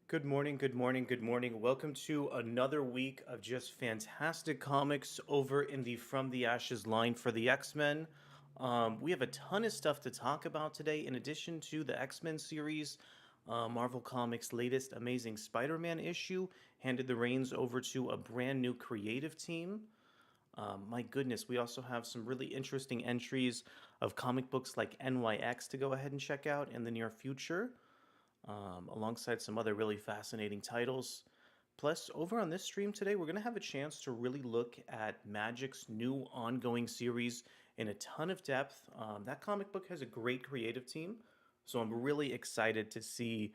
Good morning, good morning, good morning. Welcome to another week of just fantastic comics over in the From the Ashes line for the X-Men. We have a ton of stuff to talk about today. In addition to the X-Men series, Marvel Comics' latest Amazing Spider-Man issue handed the reins over to a brand new creative team. My goodness, we also have some really interesting entries of comic books like NYX to go ahead and check out in the near future alongside some other really fascinating titles. Plus, over on this stream today, we're going to have a chance to really look at Magic's new ongoing series in a ton of depth. That comic book has a great creative team, so I'm really excited to see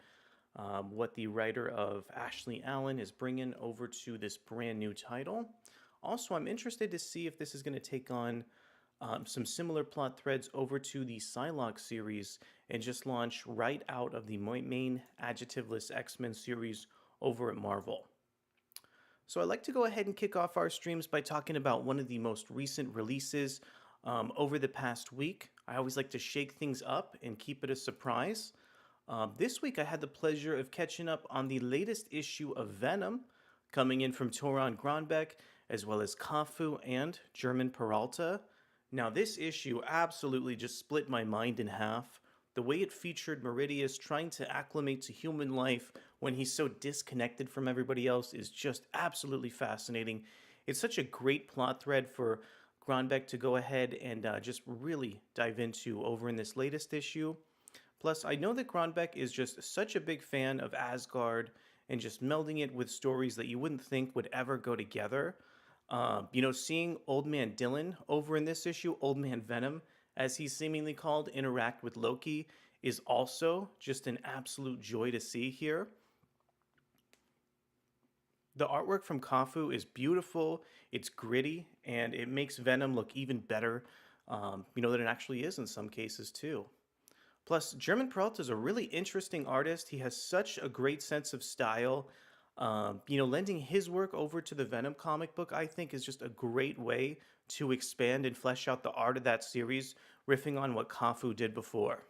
what the writer of Ashley Allen is bringing over to this brand new title. Also, I'm interested to see if this is going to take on some similar plot threads over to the Psylocke series and just launch right out of the main adjectiveless X-Men series over at Marvel. So I'd like to go ahead and kick off our streams by talking about one of the most recent releases over the past week. I always like to shake things up and keep it a surprise. This week I had the pleasure of catching up on the latest issue of Venom, coming in from Toron Grönbeck, as well as Cafu and German Peralta. Now, this issue absolutely just split my mind in half. The way it featured Meridius trying to acclimate to human life when he's so disconnected from everybody else is just absolutely fascinating. It's such a great plot thread for Grönbeck to go ahead and just really dive into over in this latest issue. Plus, I know that Grönbeck is just such a big fan of Asgard and just melding it with stories that you wouldn't think would ever go together. Seeing Old Man Dylan over in this issue, Old Man Venom, as he's seemingly called, interact with Loki is also just an absolute joy to see here. The artwork from Cafu is beautiful, it's gritty, and it makes Venom look even better, than it actually is in some cases too. Plus, German Peralta is a really interesting artist. He has such a great sense of style. Lending his work over to the Venom comic book, I think, is just a great way to expand and flesh out the art of that series, riffing on what Cafu did before.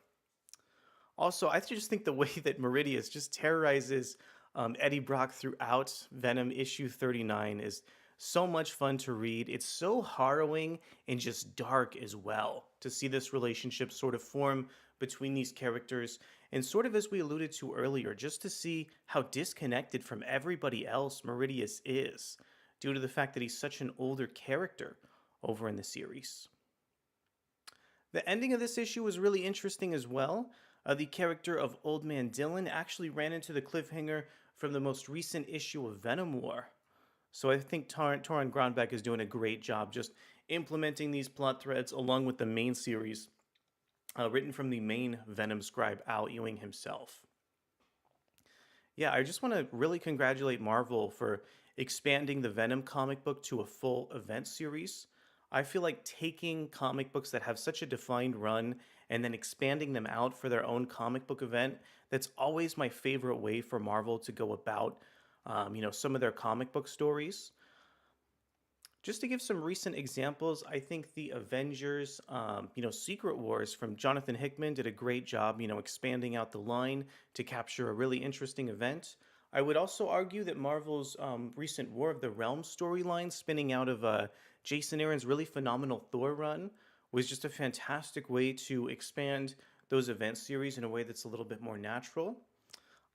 Also, I just think the way that Meridius just terrorizes Eddie Brock throughout Venom issue 39 is so much fun to read. It's so harrowing and just dark as well to see this relationship sort of form between these characters. And sort of as we alluded to earlier, just to see how disconnected from everybody else Meridius is due to the fact that he's such an older character over in the series. The ending of this issue was really interesting as well. The character of Old Man Dylan actually ran into the cliffhanger from the most recent issue of Venom War. So I think Toron Grönbeck is doing a great job just implementing these plot threads along with the main series, written from the main Venom scribe, Al Ewing himself. Yeah, I just want to really congratulate Marvel for expanding the Venom comic book to a full event series. I feel like taking comic books that have such a defined run and then expanding them out for their own comic book event, that's always my favorite way for Marvel to go about, some of their comic book stories. Just to give some recent examples, I think the Avengers, Secret Wars from Jonathan Hickman did a great job, expanding out the line to capture a really interesting event. I would also argue that Marvel's recent War of the Realms storyline, spinning out of Jason Aaron's really phenomenal Thor run, was just a fantastic way to expand those event series in a way that's a little bit more natural.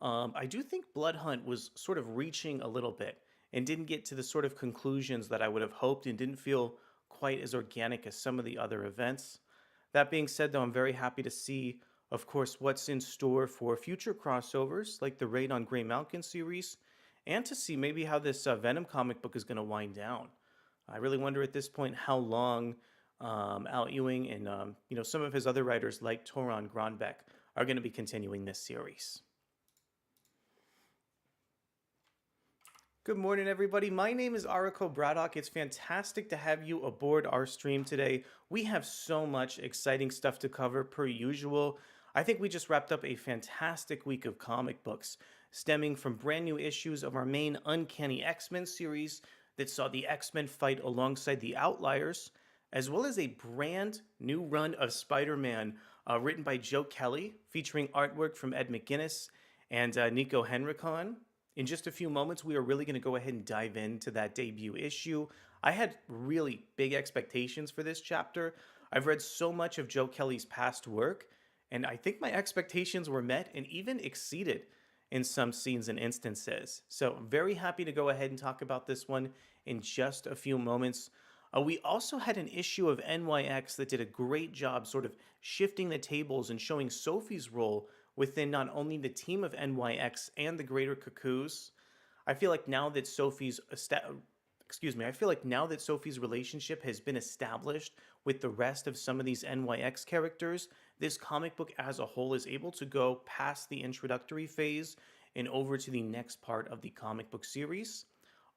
I do think Blood Hunt was sort of reaching a little bit and didn't get to the sort of conclusions that I would have hoped and didn't feel quite as organic as some of the other events. That being said, though, I'm very happy to see, of course, what's in store for future crossovers like the Raid on Grey Malkin series, and to see maybe how this Venom comic book is going to wind down. I really wonder at this point how long Al Ewing and some of his other writers like Toron Grönbeck are going to be continuing this series. Good morning, everybody. My name is Arakko Braddock. It's fantastic to have you aboard our stream today. We have so much exciting stuff to cover per usual. I think we just wrapped up a fantastic week of comic books, stemming from brand new issues of our main Uncanny X-Men series that saw the X-Men fight alongside the Outliers, as well as a brand new run of Spider-Man written by Joe Kelly, featuring artwork from Ed McGuinness, and Nico Henrikon. In just a few moments, we are really going to go ahead and dive into that debut issue. I had really big expectations for this chapter. I've read so much of Joe Kelly's past work, and I think my expectations were met and even exceeded in some scenes and instances. So, I'm very happy to go ahead and talk about this one in just a few moments. We also had an issue of NYX that did a great job sort of shifting the tables and showing Sophie's role within not only the team of NYX and the greater Cuckoos. I feel like now that I feel like now that Sophie's relationship has been established with the rest of some of these NYX characters, this comic book as a whole is able to go past the introductory phase and over to the next part of the comic book series.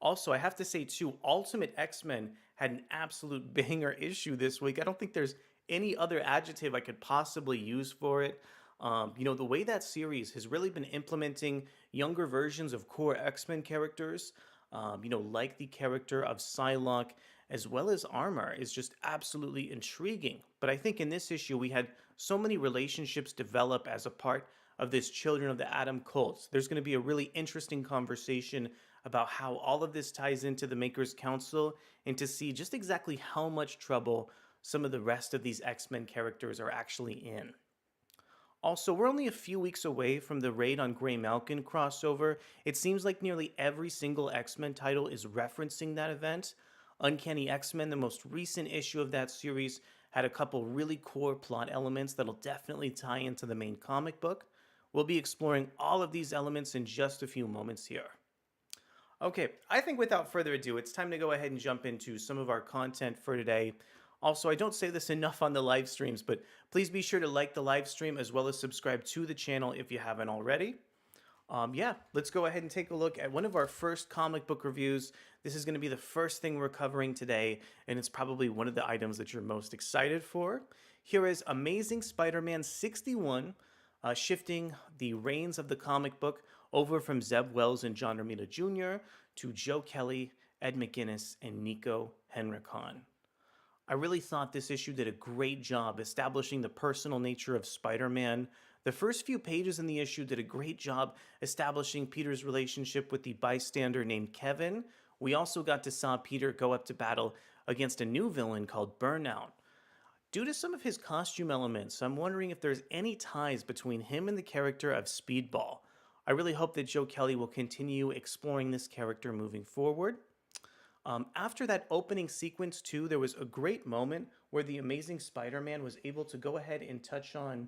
Also, I have to say too, Ultimate X-Men had an absolute banger issue this week. I don't think there's any other adjective I could possibly use for it. The way that series has really been implementing younger versions of core X-Men characters, like the character of Psylocke, as well as Armor, is just absolutely intriguing. But I think in this issue, we had so many relationships develop as a part of this Children of the Atom cult. There's going to be a really interesting conversation about how all of this ties into the Makers Council and to see just exactly how much trouble some of the rest of these X-Men characters are actually in. Also, we're only a few weeks away from the Raid on Grey Malkin crossover. It seems like nearly every single X-Men title is referencing that event. Uncanny X-Men, the most recent issue of that series, had a couple really core plot elements that'll definitely tie into the main comic book. We'll be exploring all of these elements in just a few moments here. Okay, I think without further ado, it's time to go ahead and jump into some of our content for today. Also, I don't say this enough on the live streams, but please be sure to like the live stream as well as subscribe to the channel if you haven't already. Let's go ahead and take a look at one of our first comic book reviews. This is going to be the first thing we're covering today, and it's probably one of the items that you're most excited for. Here is Amazing Spider-Man 61, shifting the reins of the comic book over from Zeb Wells and John Romita Jr. to Joe Kelly, Ed McGuinness, and Nico Henrikon. I really thought this issue did a great job establishing the personal nature of Spider-Man. The first few pages in the issue did a great job establishing Peter's relationship with the bystander named Kevin. We also got to saw Peter go up to battle against a new villain called Burnout. Due to some of his costume elements, I'm wondering if there's any ties between him and the character of Speedball. I really hope that Joe Kelly will continue exploring this character moving forward. After that opening sequence too, there was a great moment where the Amazing Spider-Man was able to go ahead and touch on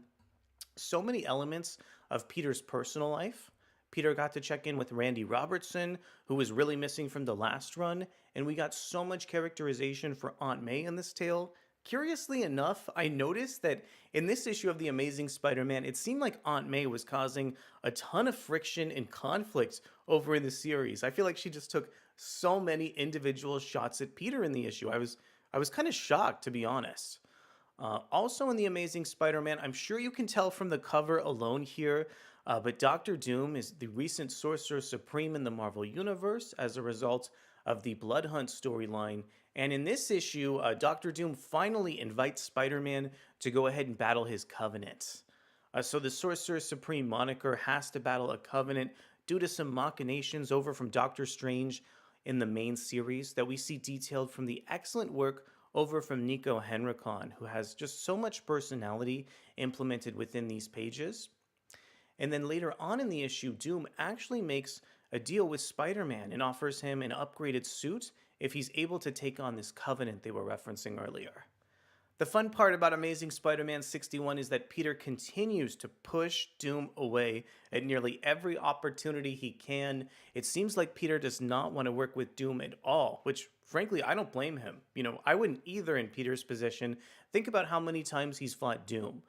so many elements of Peter's personal life. Peter got to check in with Randy Robertson, who was really missing from the last run, and we got so much characterization for Aunt May in this tale. Curiously enough, I noticed that in this issue of The Amazing Spider-Man, it seemed like Aunt May was causing a ton of friction and conflict over in the series. I feel like she just took so many individual shots at Peter in the issue. I was kind of shocked, to be honest. Also in The Amazing Spider-Man, I'm sure you can tell from the cover alone here, but Doctor Doom is the recent Sorcerer Supreme in the Marvel Universe as a result of the Blood Hunt storyline. And in this issue, Doctor Doom finally invites Spider-Man to go ahead and battle his Covenant. So the Sorcerer Supreme moniker has to battle a Covenant due to some machinations over from Doctor Strange in the main series that we see detailed from the excellent work over from Nico Henrikon, who has just so much personality implemented within these pages. And then later on in the issue, Doom actually makes a deal with Spider-Man and offers him an upgraded suit if he's able to take on this Covenant they were referencing earlier. The fun part about Amazing Spider-Man 61 is that Peter continues to push Doom away at nearly every opportunity he can. It seems like Peter does not want to work with Doom at all, which frankly, I don't blame him. I wouldn't either in Peter's position. Think about how many times he's fought Doom.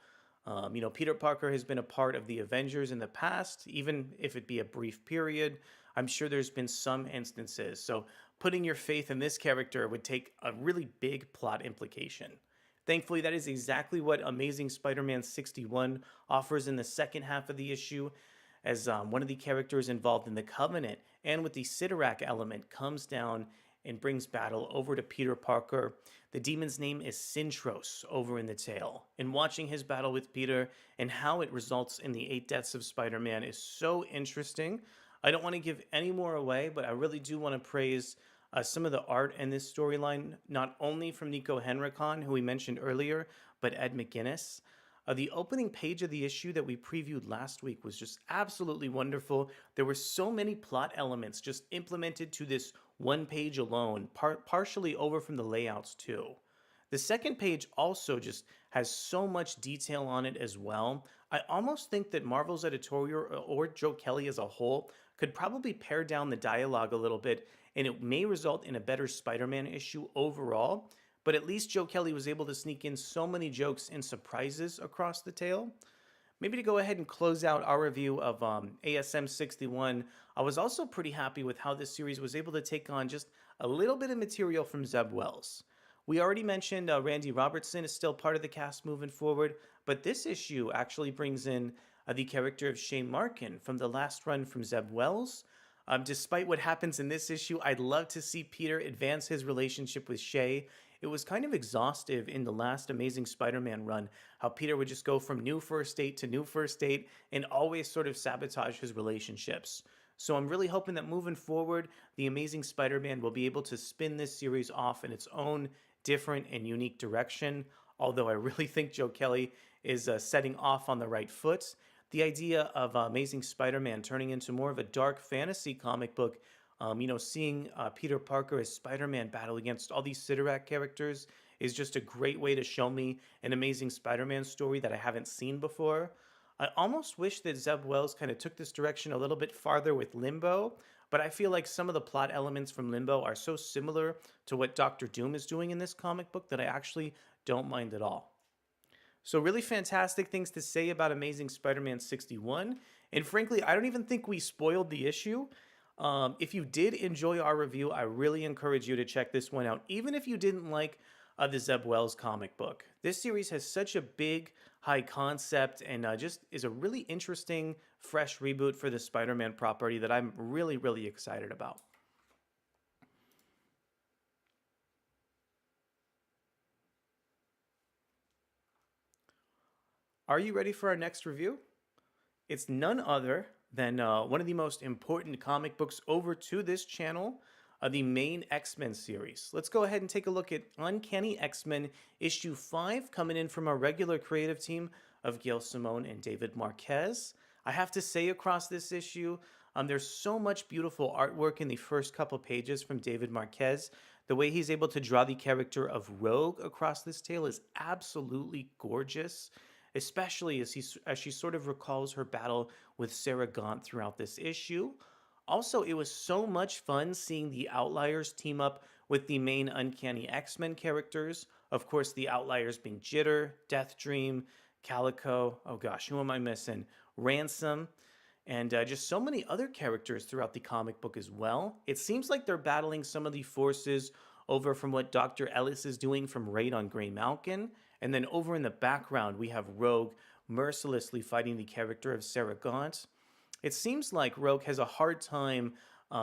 Peter Parker has been a part of the Avengers in the past, even if it be a brief period. I'm sure there's been some instances. So putting your faith in this character would take a really big plot implication. Thankfully, that is exactly what Amazing Spider-Man 61 offers in the second half of the issue, as one of the characters involved in the Covenant and with the Sidorak element comes down and brings battle over to Peter Parker. The demon's name is Sintros over in the tale. And watching his battle with Peter and how it results in the eight deaths of Spider Man is so interesting. I don't want to give any more away, but I really do want to praise some of the art in this storyline, not only from Nico Henrikon, who we mentioned earlier, but Ed McGuinness. The opening page of the issue that we previewed last week was just absolutely wonderful. There were so many plot elements just implemented to this one page alone, partially over from the layouts too. The second page also just has so much detail on it as well. I almost think that Marvel's editorial or Joe Kelly as a whole could probably pare down the dialogue a little bit, and it may result in a better Spider Man issue overall. But at least Joe Kelly was able to sneak in so many jokes and surprises across the tale. Maybe to go ahead and close out our review of ASM 61, I was also pretty happy with how this series was able to take on just a little bit of material from Zeb Wells. We already mentioned Randy Robertson is still part of the cast moving forward, but this issue actually brings in the character of Shane Markin from the last run from Zeb Wells. Despite what happens in this issue, I'd love to see Peter advance his relationship with Shay. It was kind of exhaustive in the last Amazing Spider-Man run, how Peter would just go from new first date to new first date and always sort of sabotage his relationships. So I'm really hoping that moving forward, the Amazing Spider-Man will be able to spin this series off in its own different and unique direction, although I really think Joe Kelly is setting off on the right foot. The idea of Amazing Spider-Man turning into more of a dark fantasy comic book, seeing Peter Parker as Spider-Man battle against all these Sidorak characters is just a great way to show me an Amazing Spider-Man story that I haven't seen before. I almost wish that Zeb Wells kind of took this direction a little bit farther with Limbo, but I feel like some of the plot elements from Limbo are so similar to what Doctor Doom is doing in this comic book that I actually don't mind at all. So, really fantastic things to say about Amazing Spider Man 61. And frankly, I don't even think we spoiled the issue. If you did enjoy our review, I really encourage you to check this one out, even if you didn't like the Zeb Wells comic book. This series has such a big, high concept and just is a really interesting, fresh reboot for the Spider Man property that I'm really, really excited about. Are you ready for our next review? It's none other than one of the most important comic books over to this channel, the main X-Men series. Let's go ahead and take a look at Uncanny X-Men issue 5, coming in from our regular creative team of Gail Simone and David Marquez. I have to say, across this issue, there's so much beautiful artwork in the first couple pages from David Marquez. The way he's able to draw the character of Rogue across this tale is absolutely gorgeous, especially as she sort of recalls her battle with Sarah Gaunt throughout this issue. Also, it was so much fun seeing the Outliers team up with the main Uncanny X-Men characters. Of course, the Outliers being Jitter, Death Dream, Calico, oh gosh, who am I missing? Ransom, and just so many other characters throughout the comic book as well. It seems like they're battling some of the forces over from what Dr. Ellis is doing from Raid on Grey Malkin. And then over in the background, we have Rogue mercilessly fighting the character of Sarah Gaunt. It seems like Rogue has a hard time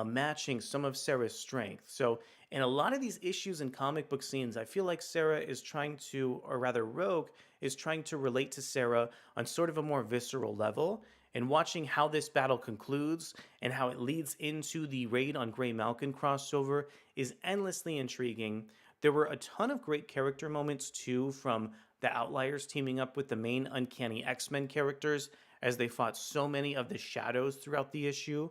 matching some of Sarah's strength. So in a lot of these issues and comic book scenes, I feel like Sarah is trying to, or rather Rogue is trying to relate to Sarah on sort of a more visceral level. And watching how this battle concludes and how it leads into the Raid on Grey Malkin crossover is endlessly intriguing. There were a ton of great character moments too, from the Outliers teaming up with the main Uncanny X-Men characters as they fought so many of the shadows throughout the issue.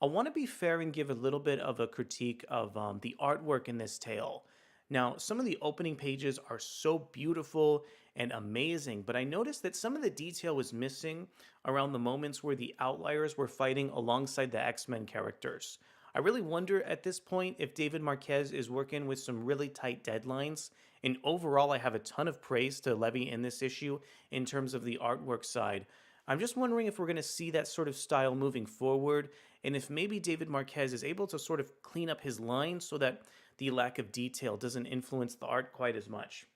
I want to be fair and give a little bit of a critique of the artwork in this tale. Now, some of the opening pages are so beautiful and amazing, but I noticed that some of the detail was missing around the moments where the Outliers were fighting alongside the X-Men characters. I really wonder at this point if David Marquez is working with some really tight deadlines. And overall, I have a ton of praise to levy in this issue in terms of the artwork side. I'm just wondering if we're going to see that sort of style moving forward, and if maybe David Marquez is able to sort of clean up his lines so that the lack of detail doesn't influence the art quite as much.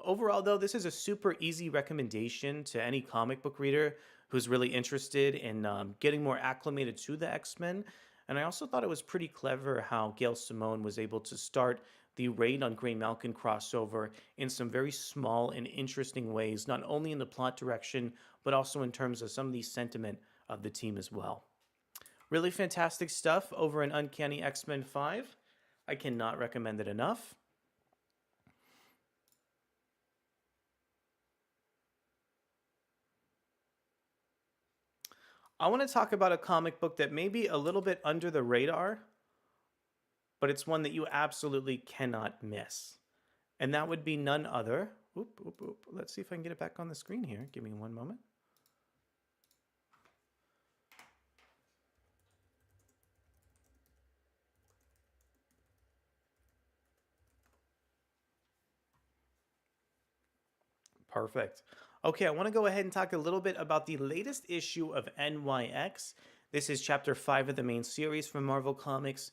Overall, though, this is a super easy recommendation to any comic book reader who's really interested in getting more acclimated to the X-Men. And I also thought it was pretty clever how Gail Simone was able to start the Raid on Grey Malkin crossover in some very small and interesting ways, not only in the plot direction, but also in terms of some of the sentiment of the team as well. Really fantastic stuff over in Uncanny X-Men 5. I cannot recommend it enough. I want to talk about a comic book that may be a little bit under the radar, but it's one that you absolutely cannot miss. And that would be none other. Oop, oop, oop. Let's see if I can get it back on the screen here. Give me one moment. Perfect. Okay, I want to go ahead and talk a little bit about the latest issue of NYX. This is chapter 5 of the main series from Marvel Comics,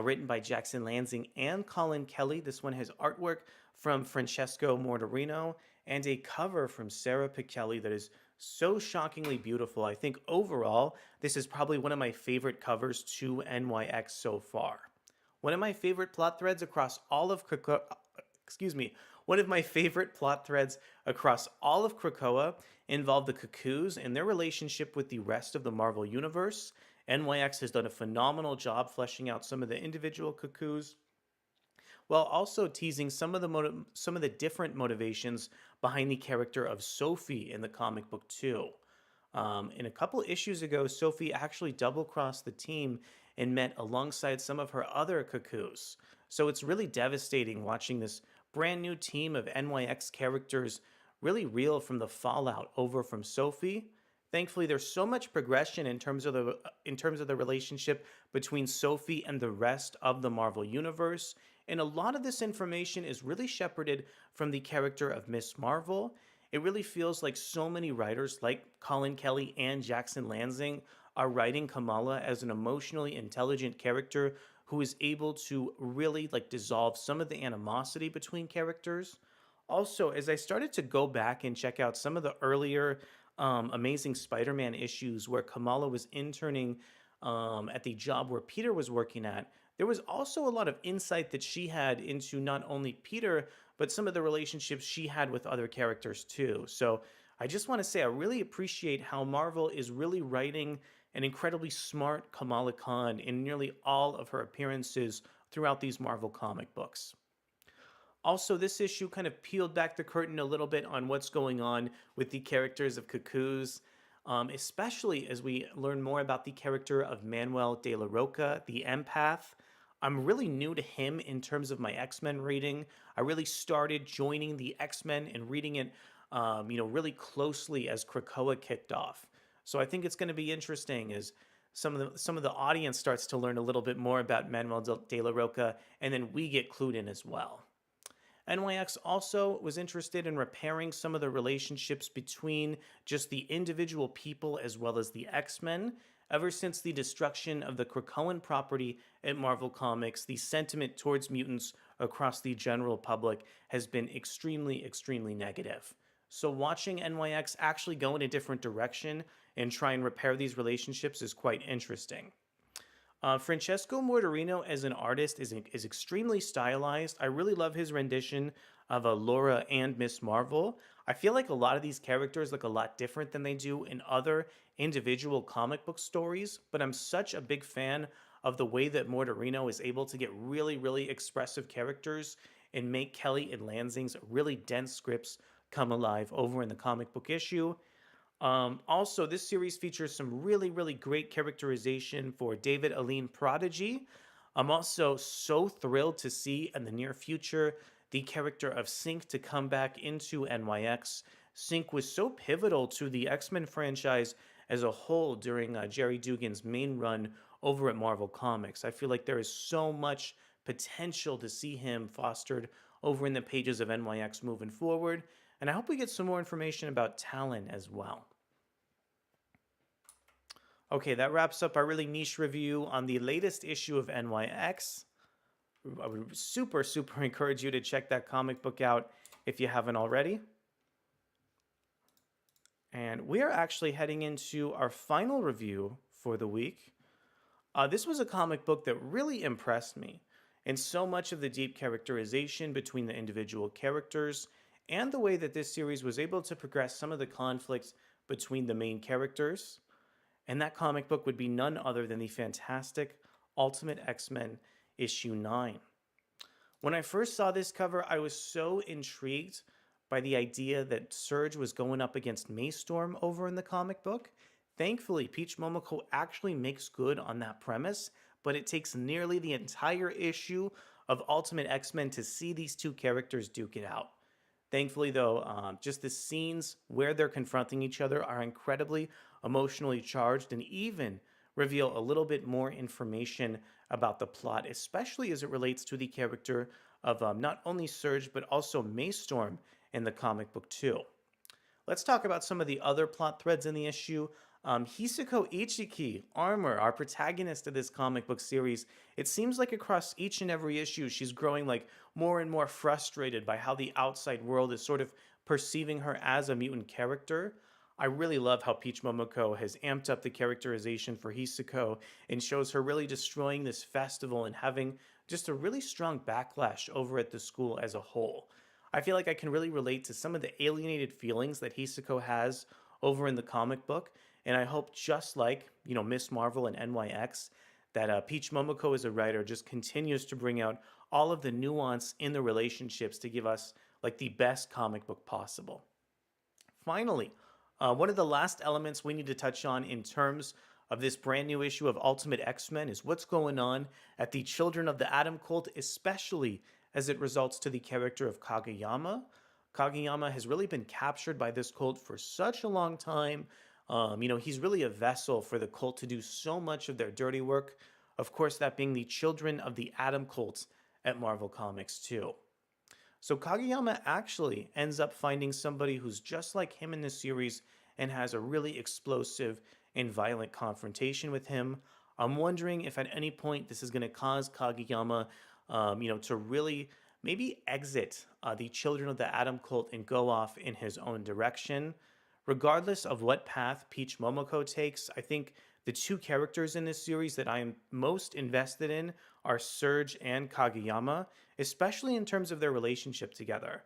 written by Jackson Lansing and Colin Kelly. This one has artwork from Francesco Mortarino and a cover from Sarah Pichelli that is so shockingly beautiful. I think overall, this is probably one of my favorite covers to NYX so far. One of my favorite plot threads across all of one of my favorite plot threads across all of Krakoa involved the Cuckoos and their relationship with the rest of the Marvel Universe. NYX has done a phenomenal job fleshing out some of the individual Cuckoos, while also teasing some of the different motivations behind the character of Sophie in the comic book too. In a couple issues ago, Sophie actually double-crossed the team and met alongside some of her other Cuckoos. So it's really devastating watching this brand new team of NYX characters really reel from the fallout over from Sophie. Thankfully, there's so much progression in terms of the relationship between Sophie and the rest of the Marvel Universe, and a lot of this information is really shepherded from the character of Miss Marvel. It really feels like so many writers like Colin Kelly and Jackson Lansing are writing Kamala as an emotionally intelligent character who is able to really dissolve some of the animosity between characters. Also, as I started to go back and check out some of the earlier Amazing Spider-Man issues where Kamala was interning at the job where Peter was working at, there was also a lot of insight that she had into not only Peter, but some of the relationships she had with other characters too. So I just want to say I really appreciate how Marvel is really writing an incredibly smart Kamala Khan in nearly all of her appearances throughout these Marvel comic books. Also, this issue kind of peeled back the curtain a little bit on what's going on with the characters of Cuckoos, especially as we learn more about the character of Manuel de la Roca, the empath. I'm really new to him in terms of my X-Men reading. I really started joining the X-Men and reading it, really closely as Krakoa kicked off. So I think it's going to be interesting as some of the audience starts to learn a little bit more about Manuel de la Roca, and then we get clued in as well. NYX also was interested in repairing some of the relationships between just the individual people as well as the X-Men. Ever since the destruction of the Krakoan property at Marvel Comics, the sentiment towards mutants across the general public has been extremely, extremely negative. So watching NYX actually go in a different direction and try and repair these relationships is quite interesting. Francesco Mortarino as an artist is extremely stylized. I really love his rendition of Laura and Miss Marvel. I feel like a lot of these characters look a lot different than they do in other individual comic book stories, but I'm such a big fan of the way that Mortarino is able to get really, really expressive characters and make Kelly and Lansing's really dense scripts come alive over in the comic book issue. Also, this series features some really, really great characterization for David Aline Prodigy. I'm also so thrilled to see in the near future the character of Synch to come back into NYX. Synch was so pivotal to the X-Men franchise as a whole during Jerry Dugan's main run over at Marvel Comics. I feel like there is so much potential to see him fostered over in the pages of NYX moving forward, and I hope we get some more information about Talon as well. Okay, that wraps up our really niche review on the latest issue of NYX. I would super, super encourage you to check that comic book out if you haven't already. And we are actually heading into our final review for the week. This was a comic book that really impressed me, and so much of the deep characterization between the individual characters and the way that this series was able to progress some of the conflicts between the main characters. And that comic book would be none other than the fantastic Ultimate X-Men issue 9. When I first saw this cover, I was so intrigued by the idea that Surge was going up against Maystorm over in the comic book. Thankfully, Peach Momoko actually makes good on that premise, but it takes nearly the entire issue of Ultimate X-Men to see these two characters duke it out. Thankfully, though, just the scenes where they're confronting each other are incredibly emotionally charged and even reveal a little bit more information about the plot, especially as it relates to the character of not only Surge but also Maystorm in the comic book, too. Let's talk about some of the other plot threads in the issue. Hisako Ichiki, Armor, our protagonist of this comic book series, it seems like across each and every issue, she's growing like more and more frustrated by how the outside world is sort of perceiving her as a mutant character. I really love how Peach Momoko has amped up the characterization for Hisako and shows her really destroying this festival and having just a really strong backlash over at the school as a whole. I feel like I can really relate to some of the alienated feelings that Hisako has over in the comic book, and I hope just like, Miss Marvel and NYX, that Peach Momoko as a writer just continues to bring out all of the nuance in the relationships to give us like the best comic book possible. Finally, one of the last elements we need to touch on in terms of this brand new issue of Ultimate X-Men is what's going on at the Children of the Atom cult, especially as it results to the character of Kageyama. Kageyama has really been captured by this cult for such a long time. He's really a vessel for the cult to do so much of their dirty work. Of course, that being the Children of the Atom cult at Marvel Comics, too. So Kageyama actually ends up finding somebody who's just like him in this series and has a really explosive and violent confrontation with him. I'm wondering if at any point this is going to cause Kageyama, to really maybe exit the Children of the Atom cult and go off in his own direction. Regardless of what path Peach Momoko takes, I think the two characters in this series that I am most invested in are Surge and Kageyama, especially in terms of their relationship together.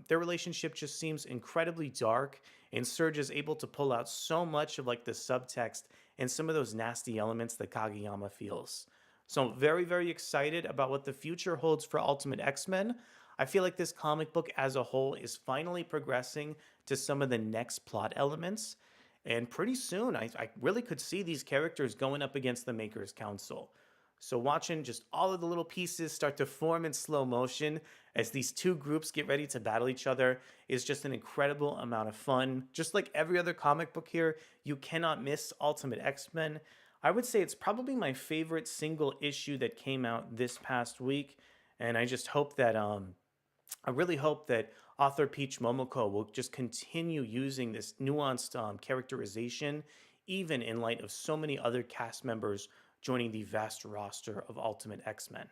Their relationship just seems incredibly dark, and Surge is able to pull out so much of like the subtext and some of those nasty elements that Kageyama feels. So I'm very, very excited about what the future holds for Ultimate X-Men. I feel like this comic book as a whole is finally progressing to some of the next plot elements. And pretty soon, I really could see these characters going up against the Maker's Council. So watching just all of the little pieces start to form in slow motion as these two groups get ready to battle each other is just an incredible amount of fun. Just like every other comic book here, you cannot miss Ultimate X-Men. I would say it's probably my favorite single issue that came out this past week, and I just hope that I really hope that author Peach Momoko will just continue using this nuanced characterization, even in light of so many other cast members joining the vast roster of Ultimate X-Men.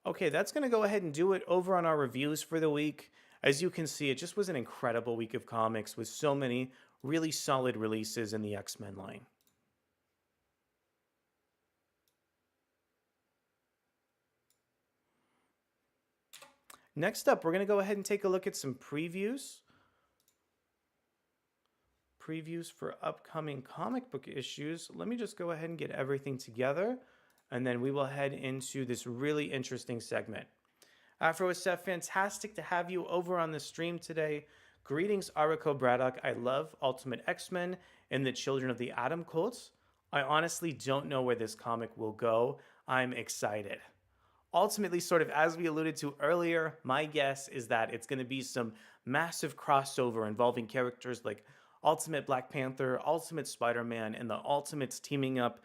Okay, that's going to go ahead and do it over on our reviews for the week. As you can see, it just was an incredible week of comics with so many really solid releases in the X-Men line. Next up, we're going to go ahead and take a look at some previews. Previews for upcoming comic book issues. Let me just go ahead and get everything together, and then we will head into this really interesting segment. AfroSF, fantastic to have you over on the stream today. Greetings, Arakko Braddock. I love Ultimate X-Men and the Children of the Atom Cult. I honestly don't know where this comic will go. I'm excited. Ultimately, sort of as we alluded to earlier, my guess is that it's going to be some massive crossover involving characters like Ultimate Black Panther, Ultimate Spider-Man, and the Ultimates teaming up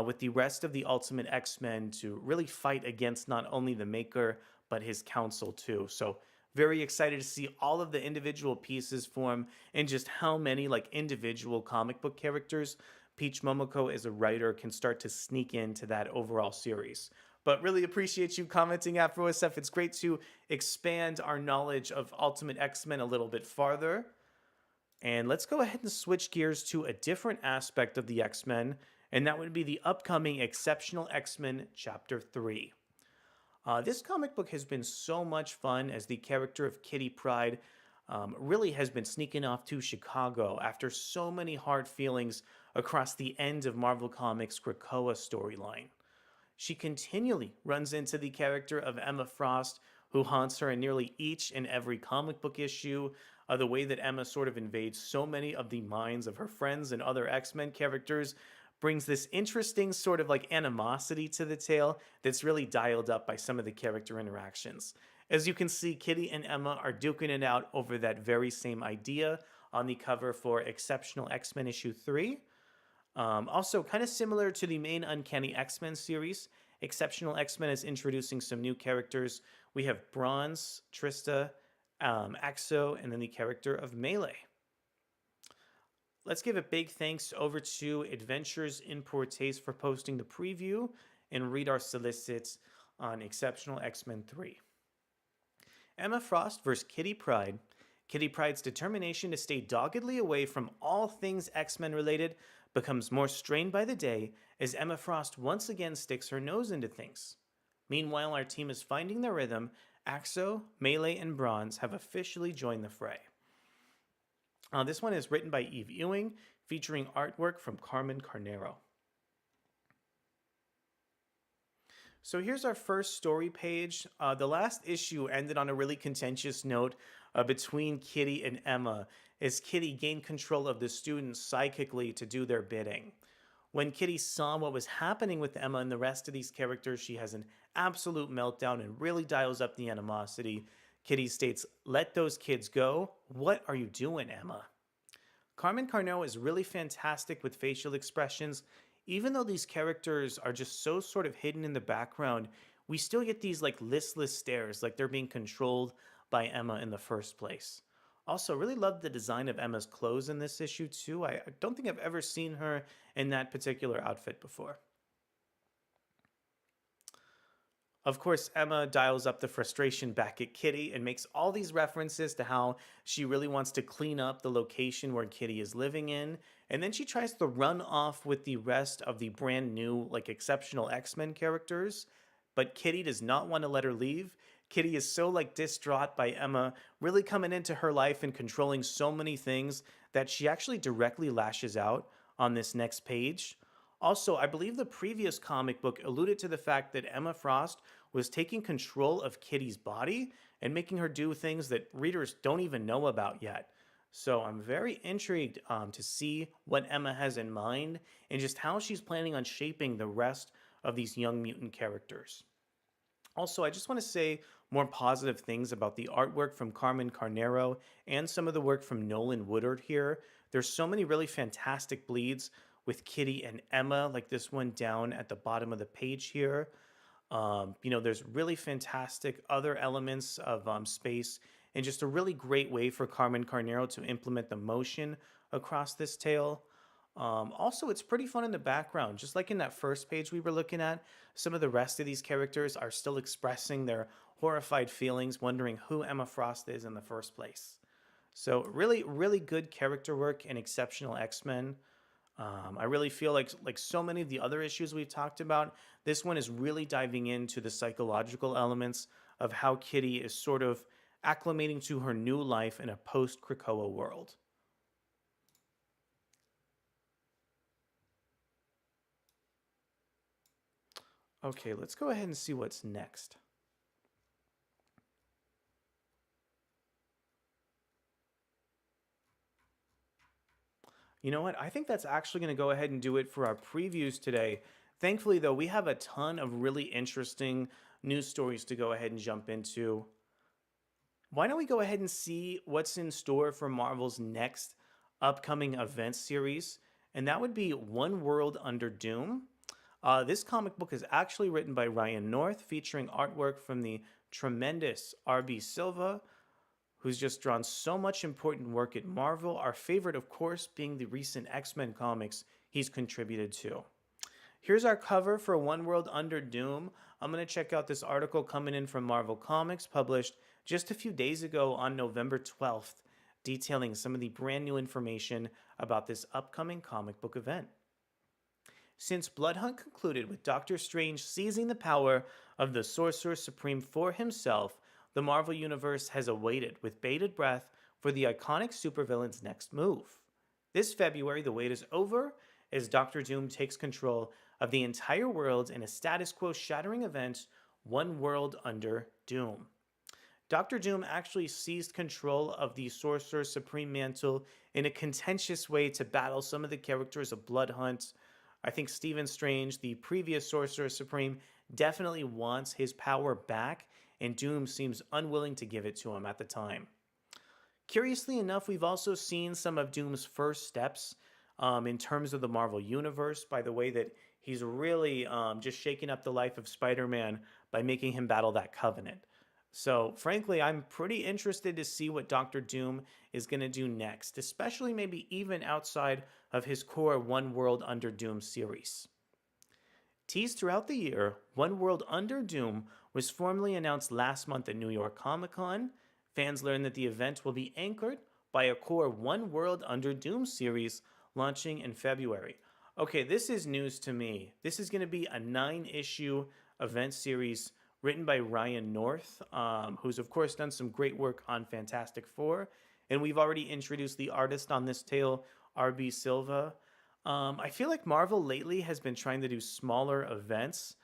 with the rest of the Ultimate X-Men to really fight against not only the Maker, but his council too. So very excited to see all of the individual pieces form and just how many like individual comic book characters Peach Momoko as a writer can start to sneak into that overall series. But really appreciate you commenting, AfroSF. It's great to expand our knowledge of Ultimate X-Men a little bit farther. And let's go ahead and switch gears to a different aspect of the X-Men, and that would be the upcoming Exceptional X-Men Chapter 3. This comic book has been so much fun as the character of Kitty Pryde really has been sneaking off to Chicago after so many hard feelings across the end of Marvel Comics' Krakoa storyline. She continually runs into the character of Emma Frost, who haunts her in nearly each and every comic book issue. The way that Emma sort of invades so many of the minds of her friends and other X Men characters brings this interesting sort of like animosity to the tale that's really dialed up by some of the character interactions. As you can see, Kitty and Emma are duking it out over that very same idea on the cover for Exceptional X Men issue 3. Also, kind of similar to the main Uncanny X-Men series, Exceptional X-Men is introducing some new characters. We have Bronze, Trista, Axo, and then the character of Melee. Let's give a big thanks over to Adventures in Poor Taste for posting the preview and read our solicits on Exceptional X-Men 3. Emma Frost vs. Kitty Pryde. Kitty Pryde's determination to stay doggedly away from all things X-Men related becomes more strained by the day as Emma Frost once again sticks her nose into things. Meanwhile, our team is finding their rhythm. Axo, Melee, and Bronze have officially joined the fray. This one is written by Eve Ewing, featuring artwork from Carmen Carnero. So here's our first story page. The last issue ended on a really contentious note between Kitty and Emma, as Kitty gained control of the students psychically to do their bidding. When Kitty saw what was happening with Emma and the rest of these characters, she has an absolute meltdown and really dials up the animosity. Kitty states, "Let those kids go. What are you doing, Emma?" Carmen Carnot is really fantastic with facial expressions. Even though these characters are just so sort of hidden in the background, we still get these like listless stares, like they're being controlled by Emma in the first place. Also, really love the design of Emma's clothes in this issue too. I don't think I've ever seen her in that particular outfit before. Of course, Emma dials up the frustration back at Kitty and makes all these references to how she really wants to clean up the location where Kitty is living in. And then she tries to run off with the rest of the brand new, like, exceptional X-Men characters. But Kitty does not want to let her leave. Kitty is so, like, distraught by Emma really coming into her life and controlling so many things that she actually directly lashes out on this next page. Also, I believe the previous comic book alluded to the fact that Emma Frost was taking control of Kitty's body and making her do things that readers don't even know about yet. So I'm very intrigued to see what Emma has in mind and just how she's planning on shaping the rest of these young mutant characters. Also, I just want to say more positive things about the artwork from Carmen Carnero and some of the work from Nolan Woodard here. There's so many really fantastic bleeds with Kitty and Emma, like this one down at the bottom of the page here. There's really fantastic other elements of space and just a really great way for Carmen Carnero to implement the motion across this tale. Also, it's pretty fun in the background. Just like in that first page we were looking at, some of the rest of these characters are still expressing their horrified feelings, wondering who Emma Frost is in the first place. So really, really good character work and exceptional X-Men. I really feel like so many of the other issues we've talked about, this one is really diving into the psychological elements of how Kitty is sort of acclimating to her new life in a post-Krakoa world. Okay, let's go ahead and see what's next. You know what? I think that's actually going to go ahead and do it for our previews today. Thankfully, though, we have a ton of really interesting news stories to go ahead and jump into. Why don't we go ahead and see what's in store for Marvel's next upcoming event series? And that would be One World Under Doom. This comic book is actually written by Ryan North, featuring artwork from the tremendous R.B. Silva, who's just drawn so much important work at Marvel, our favorite, of course, being the recent X-Men comics he's contributed to. Here's our cover for One World Under Doom. I'm going to check out this article coming in from Marvel Comics, published just a few days ago on November 12th. detailing some of the brand new information about this upcoming comic book event. Since Bloodhunt concluded with Doctor Strange seizing the power of the Sorcerer Supreme for himself, the Marvel Universe has awaited with bated breath for the iconic supervillain's next move. This February, the wait is over as Doctor Doom takes control of the entire world in a status quo shattering event, One World Under Doom. Doctor Doom actually seized control of the Sorcerer Supreme mantle in a contentious way to battle some of the characters of Bloodhunt. I think Stephen Strange, the previous Sorcerer Supreme, definitely wants his power back, and Doom seems unwilling to give it to him at the time. Curiously enough, we've also seen some of Doom's first steps in terms of the Marvel Universe by the way that he's really just shaking up the life of Spider Man by making him battle that Covenant. So, frankly, I'm pretty interested to see what Doctor Doom is going to do next, especially maybe even outside of his core One World Under Doom series. Teased throughout the year, One World Under Doom was formally announced last month at New York Comic Con. Fans learned that the event will be anchored by a core One World Under Doom series launching in February. Okay, this is news to me. This is going to be a 9-issue event series written by Ryan North, who's of course done some great work on Fantastic Four. And we've already introduced the artist on this tale, R.B. Silva. I feel like Marvel lately has been trying to do smaller events.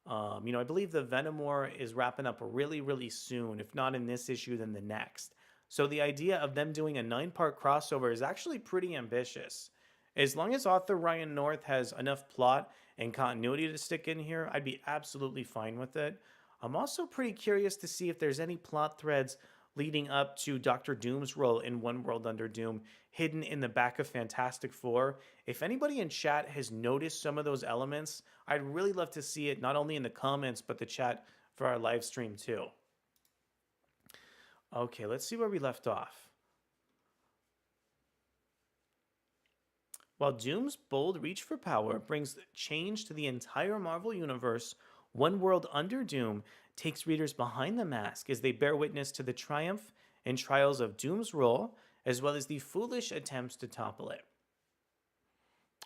I believe the Venom War is wrapping up really, really soon, if not in this issue, then the next. So the idea of them doing a 9-part crossover is actually pretty ambitious. As long as author Ryan North has enough plot and continuity to stick in here, I'd be absolutely fine with it. I'm also pretty curious to see if there's any plot threads leading up to Doctor Doom's role in One World Under Doom hidden in the back of Fantastic Four. If anybody in chat has noticed some of those elements, I'd really love to see it not only in the comments but the chat for our live stream too. Okay, let's see where we left off. While Doom's bold reach for power brings change to the entire Marvel Universe, One World Under Doom takes readers behind the mask as they bear witness to the triumph and trials of Doom's role, as well as the foolish attempts to topple it.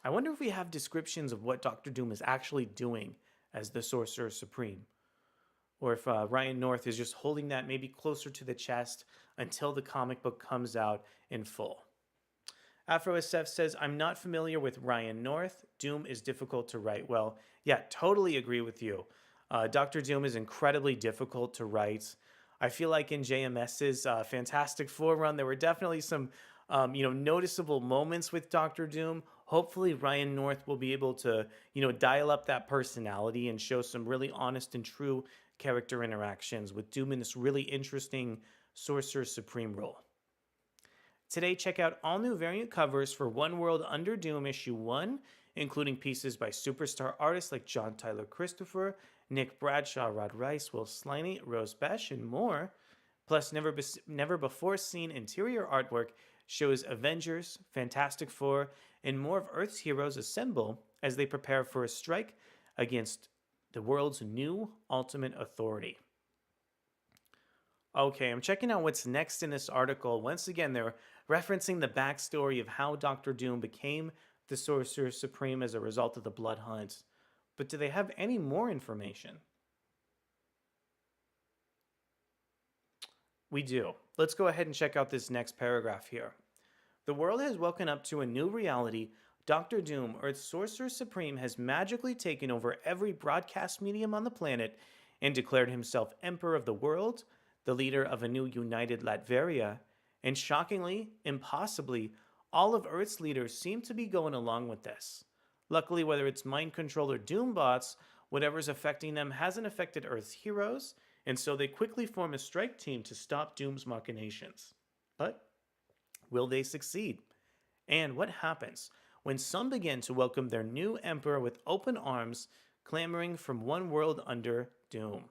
I wonder if we have descriptions of what Doctor Doom is actually doing as the Sorcerer Supreme, or if Ryan North is just holding that maybe closer to the chest until the comic book comes out in full. AfroSF says, I'm not familiar with Ryan North. Doom is difficult to write. Well, yeah, totally agree with you. Doctor Doom is incredibly difficult to write. I feel like in JMS's Fantastic Four run, there were definitely some noticeable moments with Doctor Doom. Hopefully Ryan North will be able to, dial up that personality and show some really honest and true character interactions with Doom in this really interesting Sorcerer Supreme role. Today, check out all new variant covers for One World Under Doom issue 1, including pieces by superstar artists like John Tyler Christopher, Nick Bradshaw, Rod Rice, Will Sliney, Rose Besh, and more. Plus, never before seen interior artwork shows Avengers, Fantastic Four, and more of Earth's heroes assemble as they prepare for a strike against the world's new ultimate authority. Okay, I'm checking out what's next in this article. Once again, they're referencing the backstory of how Doctor Doom became the Sorcerer Supreme as a result of the Blood Hunt. But do they have any more information? We do. Let's go ahead and check out this next paragraph here. The world has woken up to a new reality. Doctor Doom, Earth's Sorcerer Supreme, has magically taken over every broadcast medium on the planet and declared himself Emperor of the world, the leader of a new united Latveria, and shockingly, impossibly, all of Earth's leaders seem to be going along with this. Luckily, whether it's mind control or Doombots, whatever's affecting them hasn't affected Earth's heroes, and so they quickly form a strike team to stop Doom's machinations. But will they succeed? And what happens when some begin to welcome their new emperor with open arms, clamoring from one world under Doom?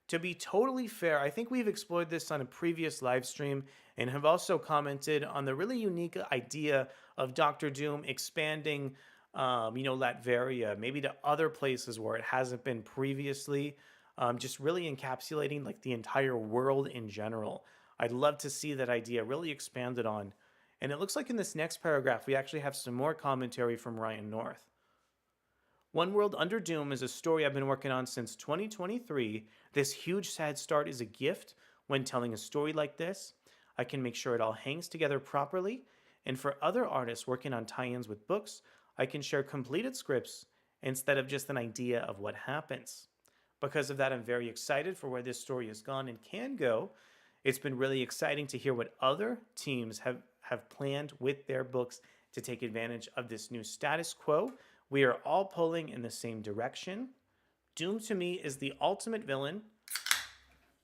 To be totally fair, I think we've explored this on a previous live stream and have also commented on the really unique idea of Doctor Doom expanding, Latveria, maybe to other places where it hasn't been previously, just really encapsulating like the entire world in general. I'd love to see that idea really expanded on. And it looks like in this next paragraph, we actually have some more commentary from Ryan North. One World Under Doom is a story I've been working on since 2023. This huge sad start is a gift when telling a story like this. I can make sure it all hangs together properly. And for other artists working on tie ins with books, I can share completed scripts instead of just an idea of what happens. Because of that, I'm very excited for where this story has gone and can go. It's been really exciting to hear what other teams have planned with their books to take advantage of this new status quo. We are all pulling in the same direction. Doom to me is the ultimate villain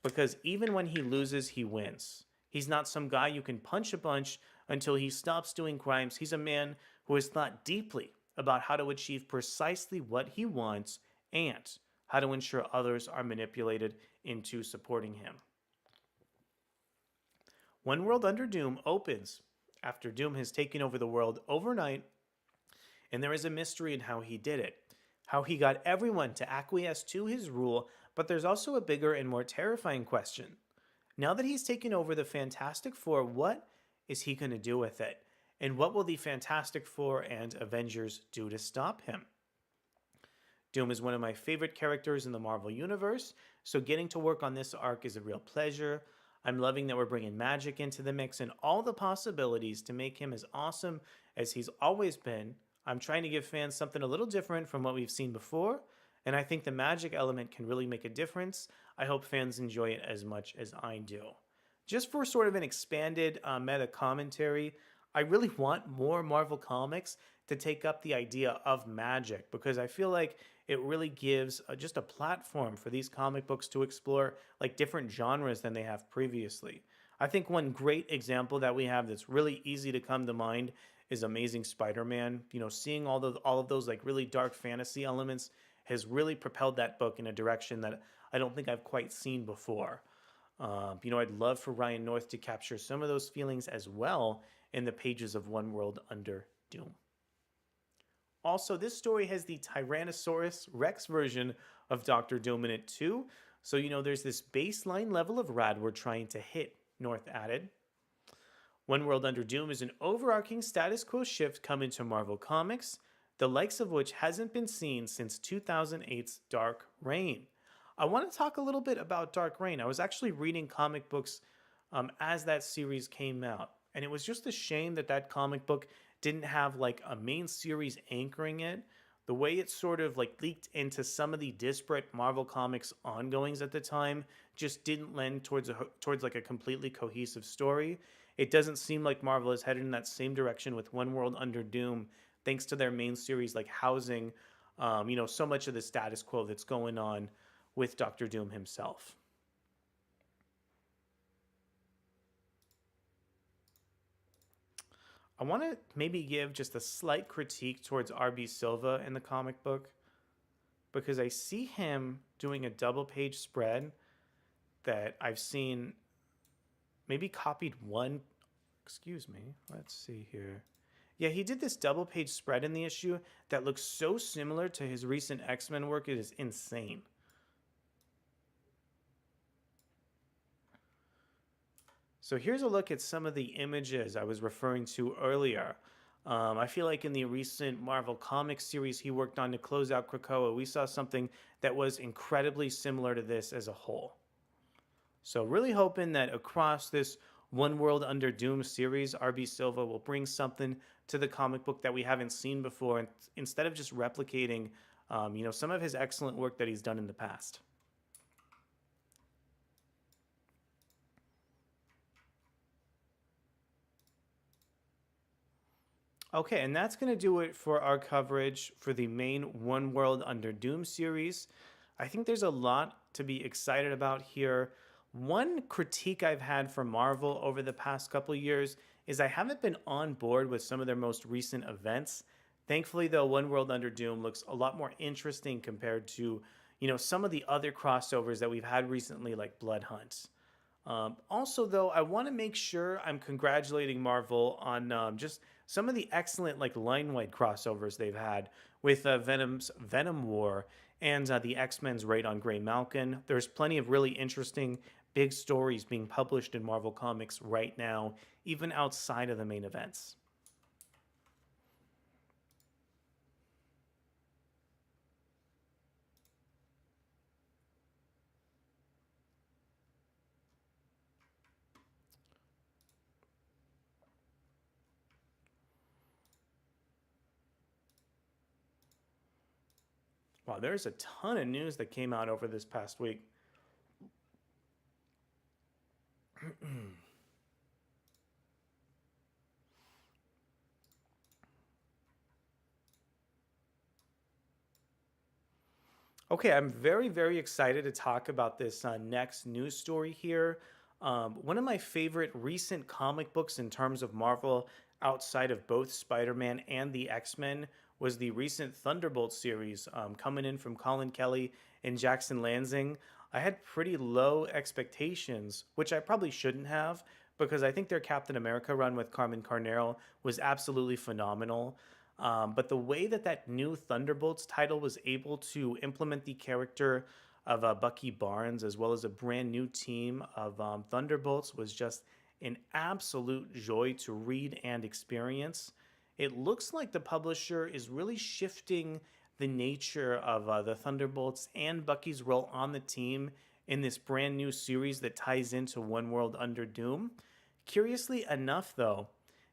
because even when he loses, he wins. He's not some guy you can punch a bunch until he stops doing crimes. He's a man who has thought deeply about how to achieve precisely what he wants and how to ensure others are manipulated into supporting him. One World Under Doom opens after Doom has taken over the world overnight, and there is a mystery in how he did it, how he got everyone to acquiesce to his rule, but there's also a bigger and more terrifying question. Now that he's taken over the Fantastic Four, what is he going to do with it? And what will the Fantastic Four and Avengers do to stop him? Doom is one of my favorite characters in the Marvel Universe, so getting to work on this arc is a real pleasure. I'm loving that we're bringing Magik into the mix and all the possibilities to make him as awesome as he's always been. I'm trying to give fans something a little different from what we've seen before, and I think the Magik element can really make a difference. I hope fans enjoy it as much as I do. Just for sort of an expanded meta commentary, I really want more Marvel Comics to take up the idea of magic because I feel like it really gives just a platform for these comic books to explore like different genres than they have previously. I think one great example that we have that's really easy to come to mind is Amazing Spider-Man. You know, seeing all of those like really dark fantasy elements has really propelled that book in a direction that I don't think I've quite seen before. I'd love for Ryan North to capture some of those feelings as well in the pages of One World Under Doom. Also, this story has the Tyrannosaurus Rex version of Doctor Doom in it too. So, there's this baseline level of rad we're trying to hit, North added. One World Under Doom is an overarching status quo shift coming to Marvel Comics, the likes of which hasn't been seen since 2008's Dark Reign. I want to talk a little bit about Dark Reign. I was actually reading comic books as that series came out, and it was just a shame that that comic book didn't have like a main series anchoring it. The way it sort of like leaked into some of the disparate Marvel Comics ongoings at the time just didn't lend towards like a completely cohesive story. It doesn't seem like Marvel is headed in that same direction with One World Under Doom, thanks to their main series like housing, so much of the status quo that's going on with Doctor Doom himself. I want to maybe give just a slight critique towards RB Silva in the comic book because I see him doing a double page spread that I've seen maybe copied one. Excuse me. Let's see here. Yeah, he did this double page spread in the issue that looks so similar to his recent X-Men work. It is insane. So here's a look at some of the images I was referring to earlier. I feel like in the recent Marvel Comics series he worked on to close out Krakoa, we saw something that was incredibly similar to this as a whole. So really hoping that across this One World Under Doom series, RB Silva will bring something to the comic book that we haven't seen before, and instead of just replicating, some of his excellent work that he's done in the past. Okay, and that's going to do it for our coverage for the main One World Under Doom series. I think there's a lot to be excited about here. One critique I've had for Marvel over the past couple of years is I haven't been on board with some of their most recent events. Thankfully, though, One World Under Doom looks a lot more interesting compared to, some of the other crossovers that we've had recently, like Blood Hunt. Also, though, I want to make sure I'm congratulating Marvel on just some of the excellent like line-wide crossovers they've had with Venom's Venom War and the X-Men's raid on Grey Malkin. There's plenty of really interesting big stories being published in Marvel Comics right now, even outside of the main events. Wow, there's a ton of news that came out over this past week. Okay, I'm very, very excited to talk about this next news story here. One of my favorite recent comic books in terms of Marvel outside of both Spider Man and the X Men was the recent Thunderbolt series coming in from Colin Kelly and Jackson Lansing. I had pretty low expectations, which I probably shouldn't have, because I think their Captain America run with Carmen Carnero was absolutely phenomenal. But the way that that new Thunderbolts title was able to implement the character of Bucky Barnes as well as a brand new team of Thunderbolts was just an absolute joy to read and experience. It looks like the publisher is really shifting the nature of the Thunderbolts and Bucky's role on the team in this brand new series that ties into One World Under Doom. Curiously enough, though,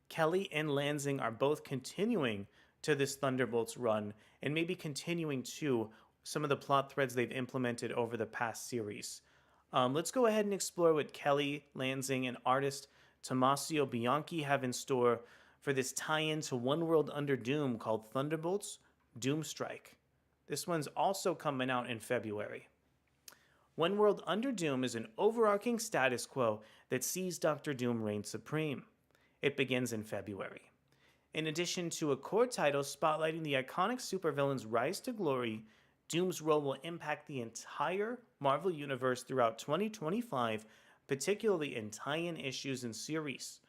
Kelly and Lansing are both continuing to this Thunderbolts run and maybe continuing to some of the plot threads they've implemented over the past series. Let's go ahead and explore what Kelly, Lansing, and artist Tommasio Bianchi have in store for this tie in to One World Under Doom called Thunderbolts Doomstrike. This one's also coming out in February. One World Under Doom is an overarching status quo that sees Doctor Doom reign supreme. It begins in February. In addition to a core title spotlighting the iconic supervillain's rise to glory, Doom's role will impact the entire Marvel Universe throughout 2025, particularly in tie-in issues and series.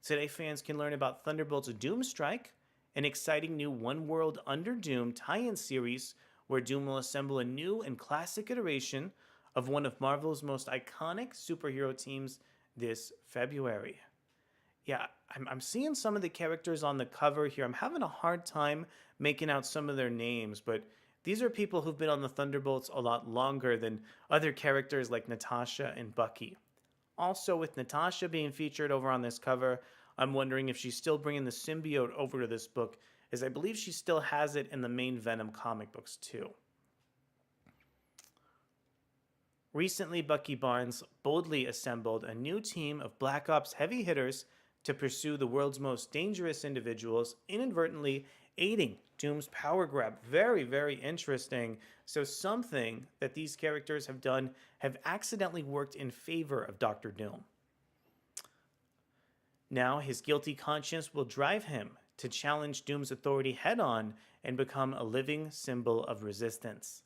Today, fans can learn about Thunderbolts Doomstrike, an exciting new One World Under Doom tie-in series where Doom will assemble a new and classic iteration of one of Marvel's most iconic superhero teams this February. Yeah, I'm seeing some of the characters on the cover here. I'm having a hard time making out some of their names, but these are people who've been on the Thunderbolts a lot longer than other characters like Natasha and Bucky. Also, with Natasha being featured over on this cover, I'm wondering if she's still bringing the symbiote over to this book, as I believe she still has it in the main Venom comic books too. Recently, Bucky Barnes boldly assembled a new team of Black Ops heavy hitters to pursue the world's most dangerous individuals, inadvertently aiding Doom's power grab. Very, very interesting. So, something that these characters have done have accidentally worked in favor of Doctor Doom. Now, his guilty conscience will drive him to challenge Doom's authority head on and become a living symbol of resistance.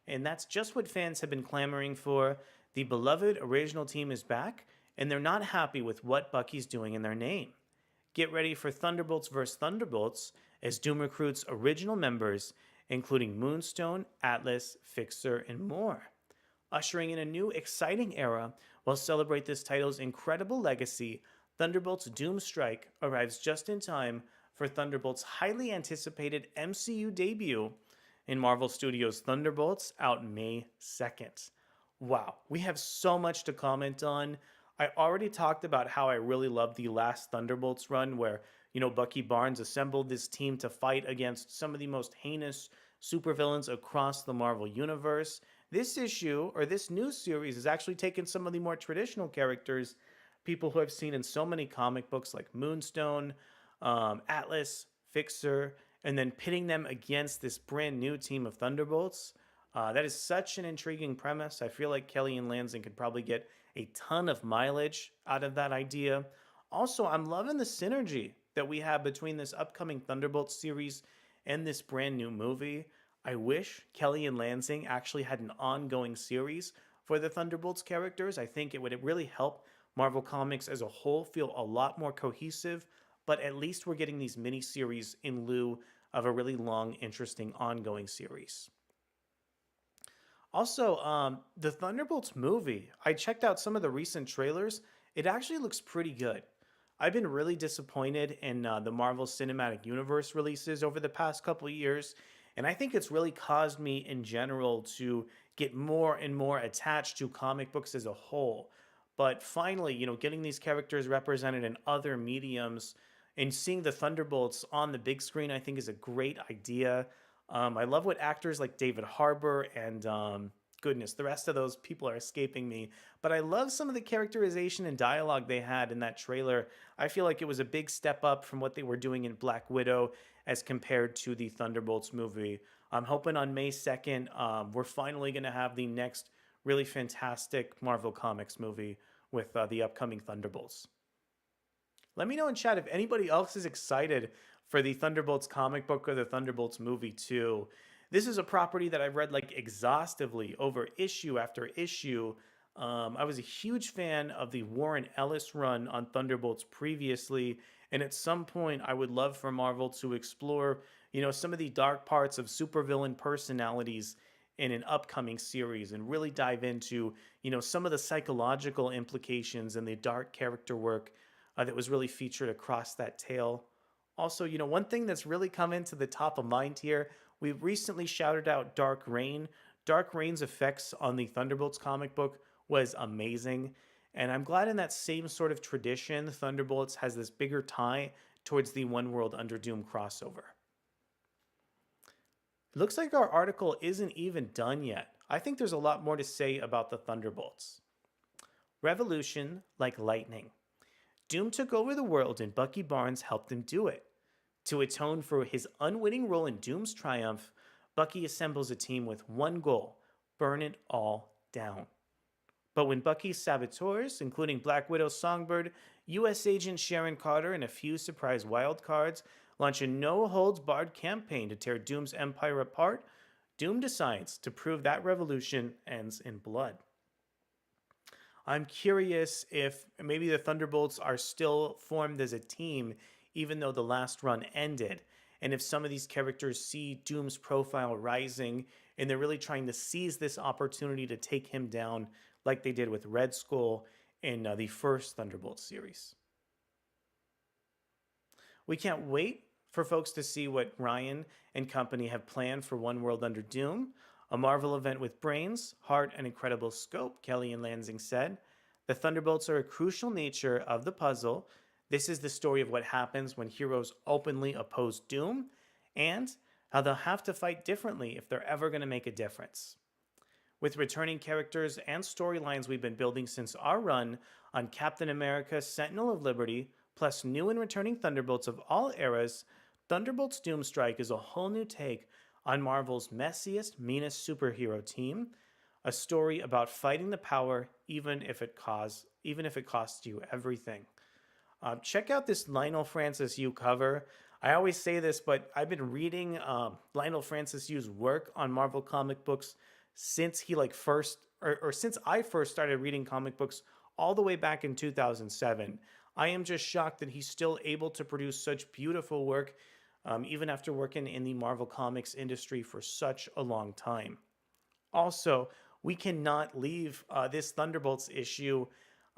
And that's just what fans have been clamoring for. The beloved original team is back, and they're not happy with what Bucky's doing in their name. Get ready for Thunderbolts vs. Thunderbolts as Doom recruits original members, including Moonstone, Atlas, Fixer, and more. Ushering in a new, exciting era while celebrate this title's incredible legacy, Thunderbolts Doomstrike arrives just in time for Thunderbolts' highly anticipated MCU debut in Marvel Studios' Thunderbolts out May 2nd. Wow, we have so much to comment on. I already talked about how I really loved the last Thunderbolts run where, Bucky Barnes assembled this team to fight against some of the most heinous supervillains across the Marvel Universe. This issue, or this new series, is actually taking some of the more traditional characters, people who I've seen in so many comic books like Moonstone, Atlas, Fixer, and then pitting them against this brand new team of Thunderbolts. That is such an intriguing premise. I feel like Kelly and Lansing could probably get a ton of mileage out of that idea. Also, I'm loving the synergy that we have between this upcoming Thunderbolts series and this brand new movie. I wish Kelly and Lansing actually had an ongoing series for the Thunderbolts characters. I think it would really help Marvel Comics as a whole feel a lot more cohesive, but at least we're getting these mini-series in lieu of a really long, interesting ongoing series. Also, the Thunderbolts movie, I checked out some of the recent trailers. It actually looks pretty good. I've been really disappointed in the Marvel Cinematic Universe releases over the past couple of years, and I think it's really caused me in general to get more and more attached to comic books as a whole. But finally, getting these characters represented in other mediums and seeing the Thunderbolts on the big screen, I think is a great idea. I love what actors like David Harbour and goodness, the rest of those people are escaping me. But I love some of the characterization and dialogue they had in that trailer. I feel like it was a big step up from what they were doing in Black Widow as compared to the Thunderbolts movie. I'm hoping on May 2nd, we're finally going to have the next really fantastic Marvel Comics movie with the upcoming Thunderbolts. Let me know in chat if anybody else is excited for the Thunderbolts comic book or the Thunderbolts movie too. This is a property that I've read like exhaustively over issue after issue. I was a huge fan of the Warren Ellis run on Thunderbolts previously, and at some point, I would love for Marvel to explore, some of the dark parts of supervillain personalities in an upcoming series and really dive into, some of the psychological implications and the dark character work that was really featured across that tale. Also, one thing that's really come into the top of mind here, we recently shouted out Dark Reign. Dark Reign's effects on the Thunderbolts comic book was amazing. And I'm glad in that same sort of tradition, Thunderbolts has this bigger tie towards the One World Under Doom crossover. It looks like our article isn't even done yet. I think there's a lot more to say about the Thunderbolts. Revolution like lightning. Doom took over the world and Bucky Barnes helped him do it. To atone for his unwitting role in Doom's triumph, Bucky assembles a team with one goal: burn it all down. But when Bucky's saboteurs, including Black Widow Songbird, US Agent Sharon Carter, and a few surprise wildcards, launch a no-holds-barred campaign to tear Doom's empire apart, Doom decides to prove that revolution ends in blood. I'm curious if maybe the Thunderbolts are still formed as a team, even though the last run ended, and if some of these characters see Doom's profile rising and they're really trying to seize this opportunity to take him down, like they did with Red Skull in the first Thunderbolt series. We can't wait for folks to see what Ryan and company have planned for One World Under Doom, a Marvel event with brains, heart, and incredible scope, Kelly and Lansing said. The Thunderbolts are a crucial nature of the puzzle. This is the story of what happens when heroes openly oppose Doom, and how they'll have to fight differently if they're ever going to make a difference. With returning characters and storylines we've been building since our run on Captain America Sentinel of Liberty, plus new and returning Thunderbolts of all eras, Thunderbolts Doomstrike is a whole new take on Marvel's messiest, meanest superhero team, a story about fighting the power even if it costs you everything. Check out this Lionel Francis Yu cover. I always say this, but I've been reading Lionel Francis Yu's work on Marvel comic books since he since I first started reading comic books all the way back in 2007. I am just shocked that he's still able to produce such beautiful work, even after working in the Marvel Comics industry for such a long time. Also, we cannot leave this Thunderbolts issue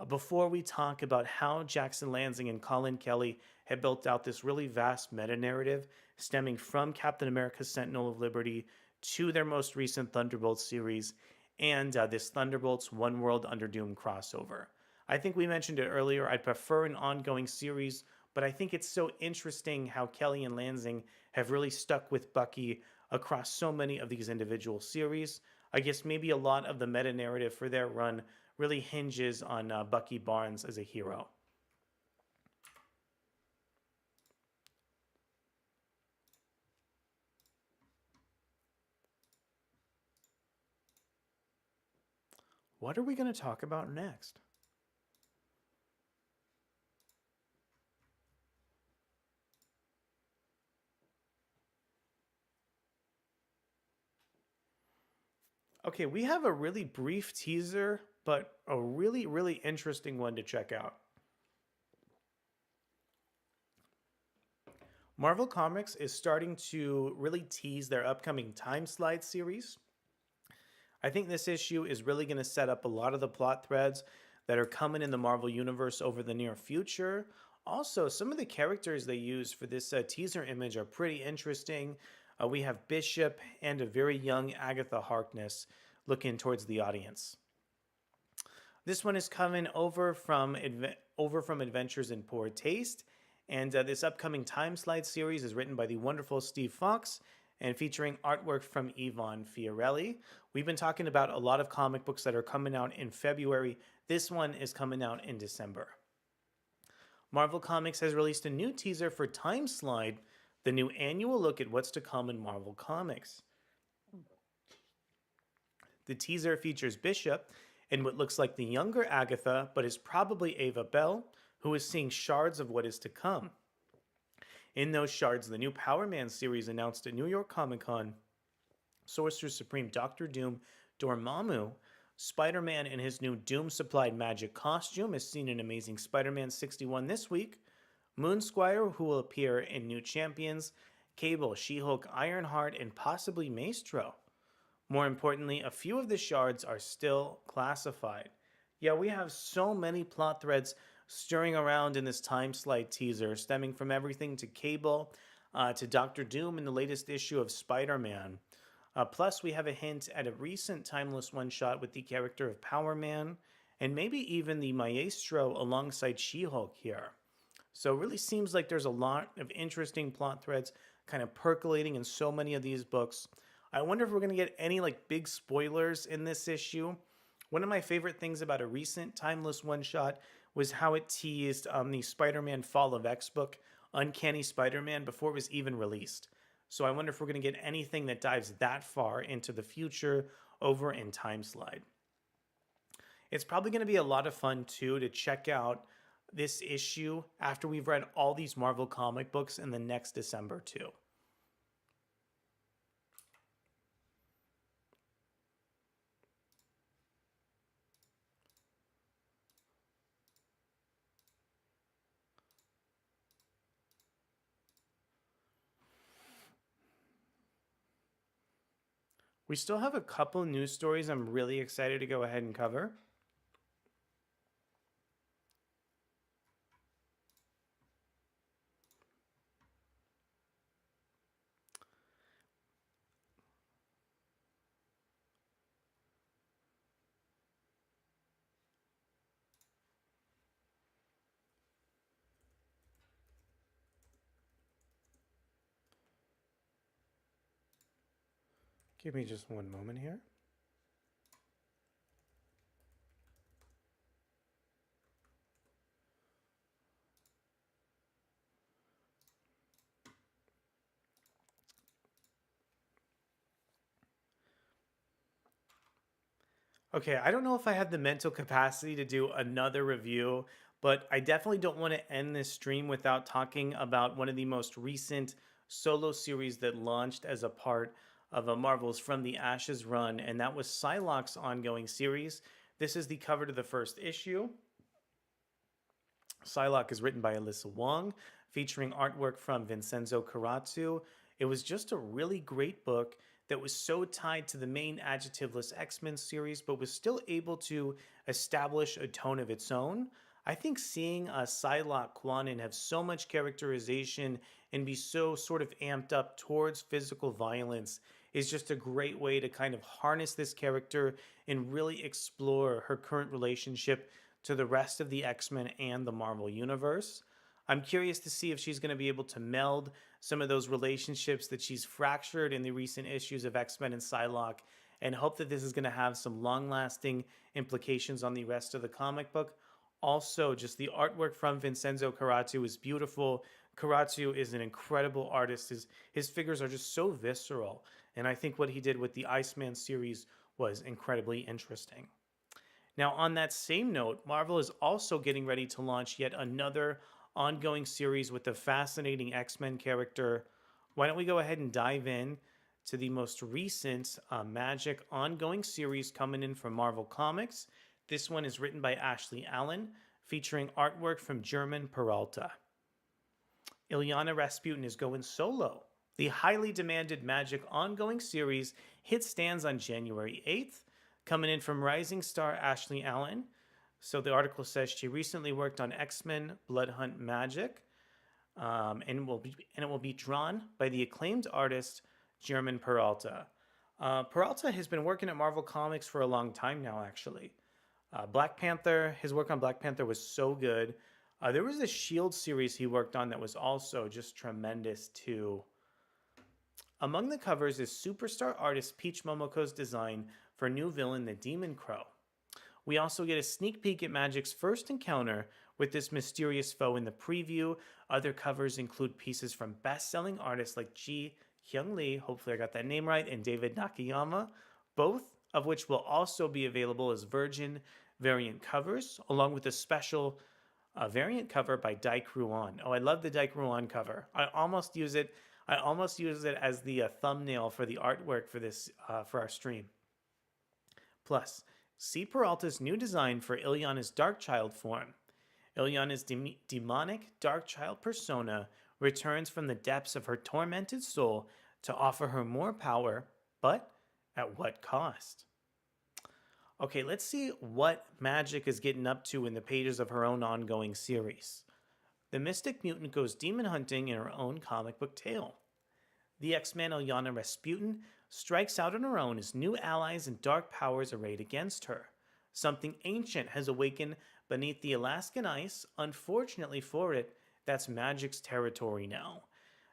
before we talk about how Jackson Lansing and Colin Kelly have built out this really vast meta-narrative stemming from Captain America's Sentinel of Liberty to their most recent Thunderbolts series and this Thunderbolts One World Under Doom crossover. I think we mentioned it earlier, I'd prefer an ongoing series, but I think it's so interesting how Kelly and Lansing have really stuck with Bucky across so many of these individual series. I guess maybe a lot of the meta-narrative for their run really hinges on Bucky Barnes as a hero. What are we going to talk about next? Okay, we have a really brief teaser, but a really, really interesting one to check out. Marvel Comics is starting to really tease their upcoming Time Slide series. I think this issue is really going to set up a lot of the plot threads that are coming in the Marvel Universe over the near future. Also, some of the characters they use for this teaser image are pretty interesting. We have Bishop and a very young Agatha Harkness looking towards the audience. This one is coming over from Adventures in Poor Taste, and this upcoming time slide series is written by the wonderful Steve Fox and featuring artwork from Yvonne Fiorelli. We've been talking about a lot of comic books that are coming out in February. This one is coming out in December. Marvel Comics has released a new teaser for Time Slide, the new annual look at what's to come in Marvel Comics. The teaser features Bishop in what looks like the younger Agatha, but is probably Ava Bell, who is seeing shards of what is to come. In those shards, the new Power Man series announced at New York Comic Con, Sorcerer Supreme Doctor Doom Dormammu, Spider-Man in his new Doom-supplied magic costume is seen in Amazing Spider-Man 61 this week, Moonsquire, who will appear in New Champions, Cable, She-Hulk, Ironheart, and possibly Maestro. More importantly, a few of the shards are still classified. Yeah, we have so many plot threads stirring around in this time slide teaser, stemming from everything to Cable, to Doctor Doom in the latest issue of Spider-Man. Plus, we have a hint at a recent timeless one-shot with the character of Power Man, and maybe even the Maestro alongside She-Hulk here. So it really seems like there's a lot of interesting plot threads kind of percolating in so many of these books. I wonder if we're going to get any like big spoilers in this issue. One of my favorite things about a recent timeless one-shot was how it teased the Spider-Man Fall of X book, Uncanny Spider-Man, before it was even released. So I wonder if we're going to get anything that dives that far into the future over in Time Slide. It's probably going to be a lot of fun, too, to check out this issue after we've read all these Marvel comic books in the next December, too. We still have a couple news stories I'm really excited to go ahead and cover. Give me just one moment here. Okay, I don't know if I have the mental capacity to do another review, but I definitely don't want to end this stream without talking about one of the most recent solo series that launched as a part of a Marvel's From the Ashes run, and that was Psylocke's ongoing series. This is the cover to the first issue. Psylocke is written by Alyssa Wong, featuring artwork from Vincenzo Carrazzo. It was just a really great book that was so tied to the main adjectiveless X-Men series, but was still able to establish a tone of its own. I think seeing Psylocke Kwanin have so much characterization and be so sort of amped up towards physical violence is just a great way to kind of harness this character and really explore her current relationship to the rest of the X-Men and the Marvel Universe. I'm curious to see if she's going to be able to meld some of those relationships that she's fractured in the recent issues of X-Men and Psylocke, and hope that this is going to have some long-lasting implications on the rest of the comic book. Also, just the artwork from Vincenzo Carrazzo is beautiful. Carrazzo is an incredible artist. His figures are just so visceral, and I think what he did with the Iceman series was incredibly interesting. Now, on that same note, Marvel is also getting ready to launch yet another ongoing series with the fascinating X-Men character. Why don't we go ahead and dive in to the most recent Magik ongoing series coming in from Marvel Comics. This one is written by Ashley Allen, featuring artwork from German Peralta. Ilyana Rasputin is going solo. The highly demanded Magik ongoing series hit stands on January 8th. Coming in from Rising Star Ashley Allen. So the article says she recently worked on X-Men Blood Hunt Magic, and it will be drawn by the acclaimed artist German Peralta. Peralta has been working at Marvel Comics for a long time now, actually. Black Panther, his work on Black Panther was so good. There was a Shield series he worked on that was also just tremendous too. Among the covers is superstar artist Peach Momoko's design for new villain the Demon Crow. We also get a sneak peek at Magik's first encounter with this mysterious foe in the preview. Other covers include pieces from best-selling artists like Ji Hyung Lee, hopefully I got that name right, and David Nakayama, both of which will also be available as Virgin variant covers, along with a special variant cover by Daik Ruan. Oh, I love the Daik Ruan cover. I almost use it as the thumbnail for the artwork for this for our stream. Plus, see Peralta's new design for Ilyana's Darkchild form. Ilyana's demonic Darkchild persona returns from the depths of her tormented soul to offer her more power, but at what cost? Okay, let's see what Magik is getting up to in the pages of her own ongoing series. The Mystic Mutant goes demon hunting in her own comic book tale. The X-Men Ilyana Rasputin strikes out on her own as new allies and dark powers arrayed against her. Something ancient has awakened beneath the Alaskan ice. Unfortunately for it, that's Magik's territory now.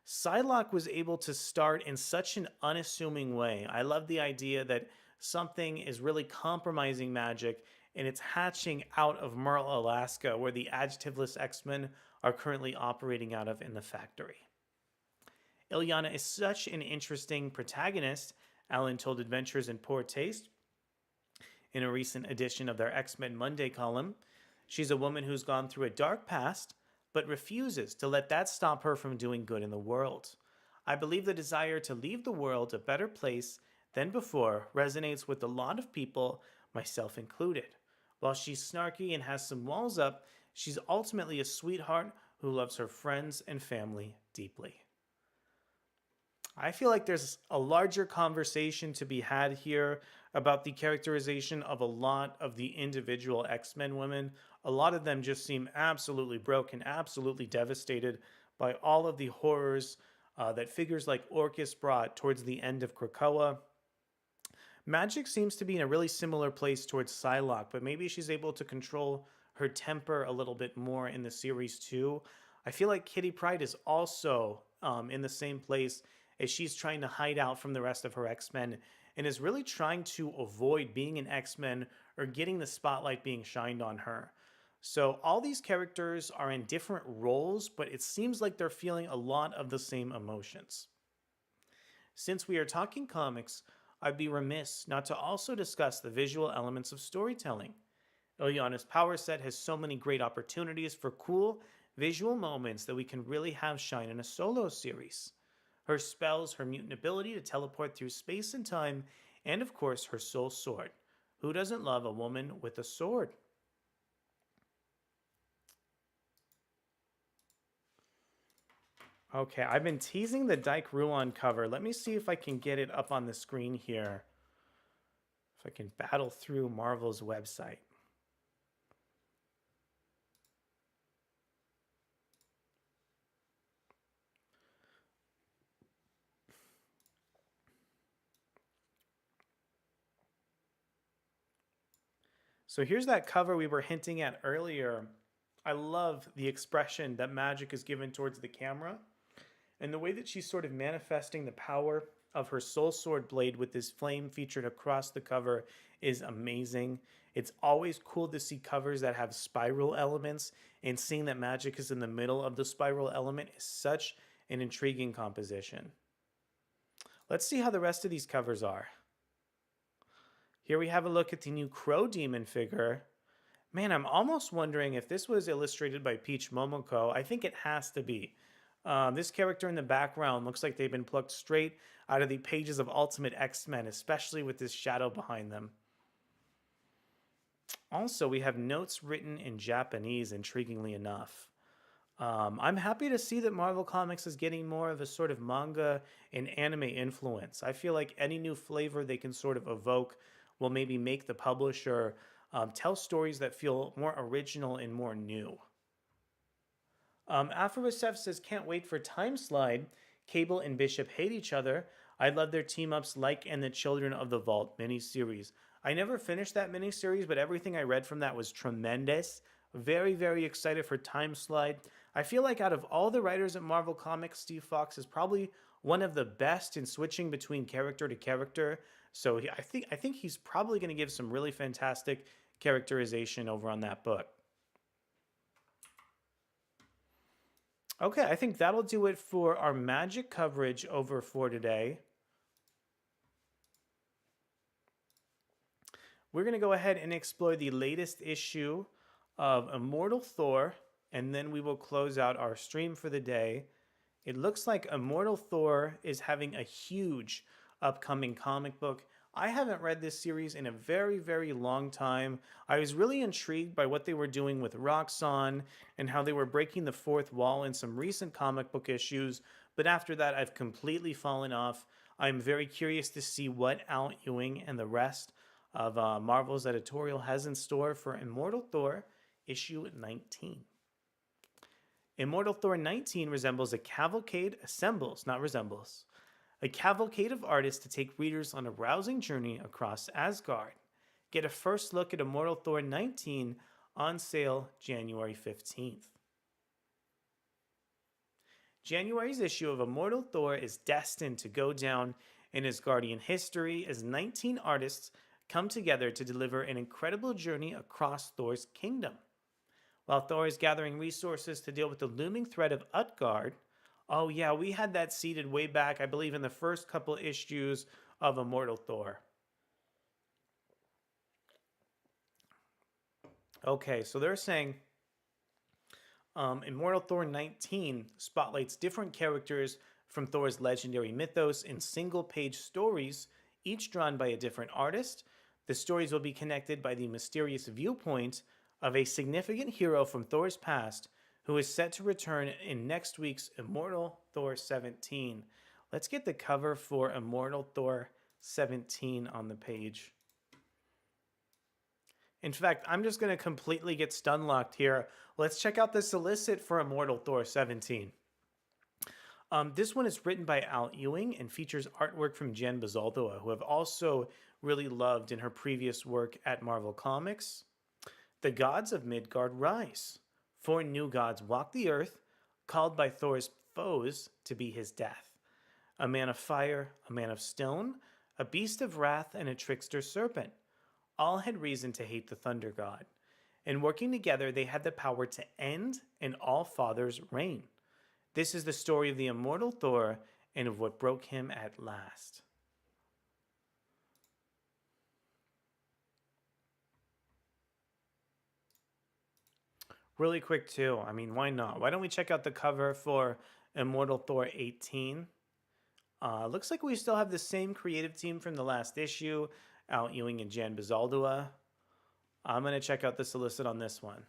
Psylocke was able to start in such an unassuming way. I love the idea that something is really compromising Magik and it's hatching out of Merle, Alaska, where the adjectiveless X-Men are currently operating out of in the factory. Ilyana is such an interesting protagonist, Alan told Adventures in Poor Taste in a recent edition of their X-Men Monday column. She's a woman who's gone through a dark past, but refuses to let that stop her from doing good in the world. I believe the desire to leave the world a better place than before resonates with a lot of people, myself included. While she's snarky and has some walls up, she's ultimately a sweetheart who loves her friends and family deeply. I feel like there's a larger conversation to be had here about the characterization of a lot of the individual X-Men women. A lot of them just seem absolutely broken, absolutely devastated by all of the horrors that figures like Orcus brought towards the end of Krakoa. Magik seems to be in a really similar place towards Psylocke, but maybe she's able to control her temper a little bit more in the series too. I feel like Kitty Pryde is also in the same place as she's trying to hide out from the rest of her X-Men and is really trying to avoid being an X-Men or getting the spotlight being shined on her. So all these characters are in different roles, but it seems like they're feeling a lot of the same emotions. Since we are talking comics, I'd be remiss not to also discuss the visual elements of storytelling. Ilyana's power set has so many great opportunities for cool visual moments that we can really have shine in a solo series. Her spells, her mutant ability to teleport through space and time, and of course her soul sword. Who doesn't love a woman with a sword? Okay, I've been teasing the Daik Ruan cover. Let me see if I can get it up on the screen here. If I can battle through Marvel's website. So here's that cover we were hinting at earlier. I love the expression that Magik is given towards the camera and the way that she's sort of manifesting the power of her soul sword blade with this flame featured across the cover is amazing. It's always cool to see covers that have spiral elements, and seeing that Magik is in the middle of the spiral element is such an intriguing composition. Let's see how the rest of these covers are. Here we have a look at the new Crow Demon figure. Man, I'm almost wondering if this was illustrated by Peach Momoko. I think it has to be. This character in the background looks like they've been plucked straight out of the pages of Ultimate X-Men, especially with this shadow behind them. Also, we have notes written in Japanese, intriguingly enough. I'm happy to see that Marvel Comics is getting more of a sort of manga and anime influence. I feel like any new flavor they can sort of evoke will maybe make the publisher tell stories that feel more original and more new. Afrosef says, can't wait for Time Slide. Cable and Bishop hate each other. I love their team ups like and the Children of the Vault miniseries. I never finished that miniseries, but everything I read from that was tremendous. Very, very excited for Time Slide. I feel like out of all the writers at Marvel Comics, Steve Fox is probably one of the best in switching between character to character. So I think he's probably going to give some really fantastic characterization over on that book. Okay, I think that'll do it for our Magic coverage over for today. We're going to go ahead and explore the latest issue of Immortal Thor, and then we will close out our stream for the day. It looks like Immortal Thor is having a huge upcoming comic book. I haven't read this series in a very, very long time. I was really intrigued by what they were doing with Roxxon and how they were breaking the fourth wall in some recent comic book issues, but after that I've completely fallen off. I'm very curious to see what Al Ewing and the rest of Marvel's editorial has in store for Immortal Thor issue 19. Immortal Thor 19 resembles a cavalcade, assembles, not resembles, a cavalcade of artists to take readers on a rousing journey across Asgard. Get a first look at Immortal Thor 19 on sale January 15th. January's issue of Immortal Thor is destined to go down in Asgardian history as 19 artists come together to deliver an incredible journey across Thor's kingdom. While Thor is gathering resources to deal with the looming threat of Utgard, oh yeah, we had that seeded way back, I believe, in the first couple issues of Immortal Thor. Okay, so they're saying Immortal Thor 19 spotlights different characters from Thor's legendary mythos in single-page stories, each drawn by a different artist. The stories will be connected by the mysterious viewpoint of a significant hero from Thor's past who is set to return in next week's Immortal Thor 17. Let's get the cover for Immortal Thor 17 on the page. In fact, I'm just going to completely get stun locked here. Let's check out the solicit for Immortal Thor 17. This one is written by Al Ewing and features artwork from Jen Bazaldua, who I've also really loved in her previous work at Marvel Comics. The gods of Midgard rise. 4 new gods walk the earth, called by Thor's foes to be his death. A man of fire, a man of stone, a beast of wrath, and a trickster serpent. All had reason to hate the thunder god. And working together, they had the power to end an all-father's reign. This is the story of the immortal Thor and of what broke him at last. Really quick too, I mean, why not? Why don't we check out the cover for Immortal Thor 18? Looks like we still have the same creative team from the last issue, Al Ewing and Jan Bazaldua. I'm going to check out the solicit on this one.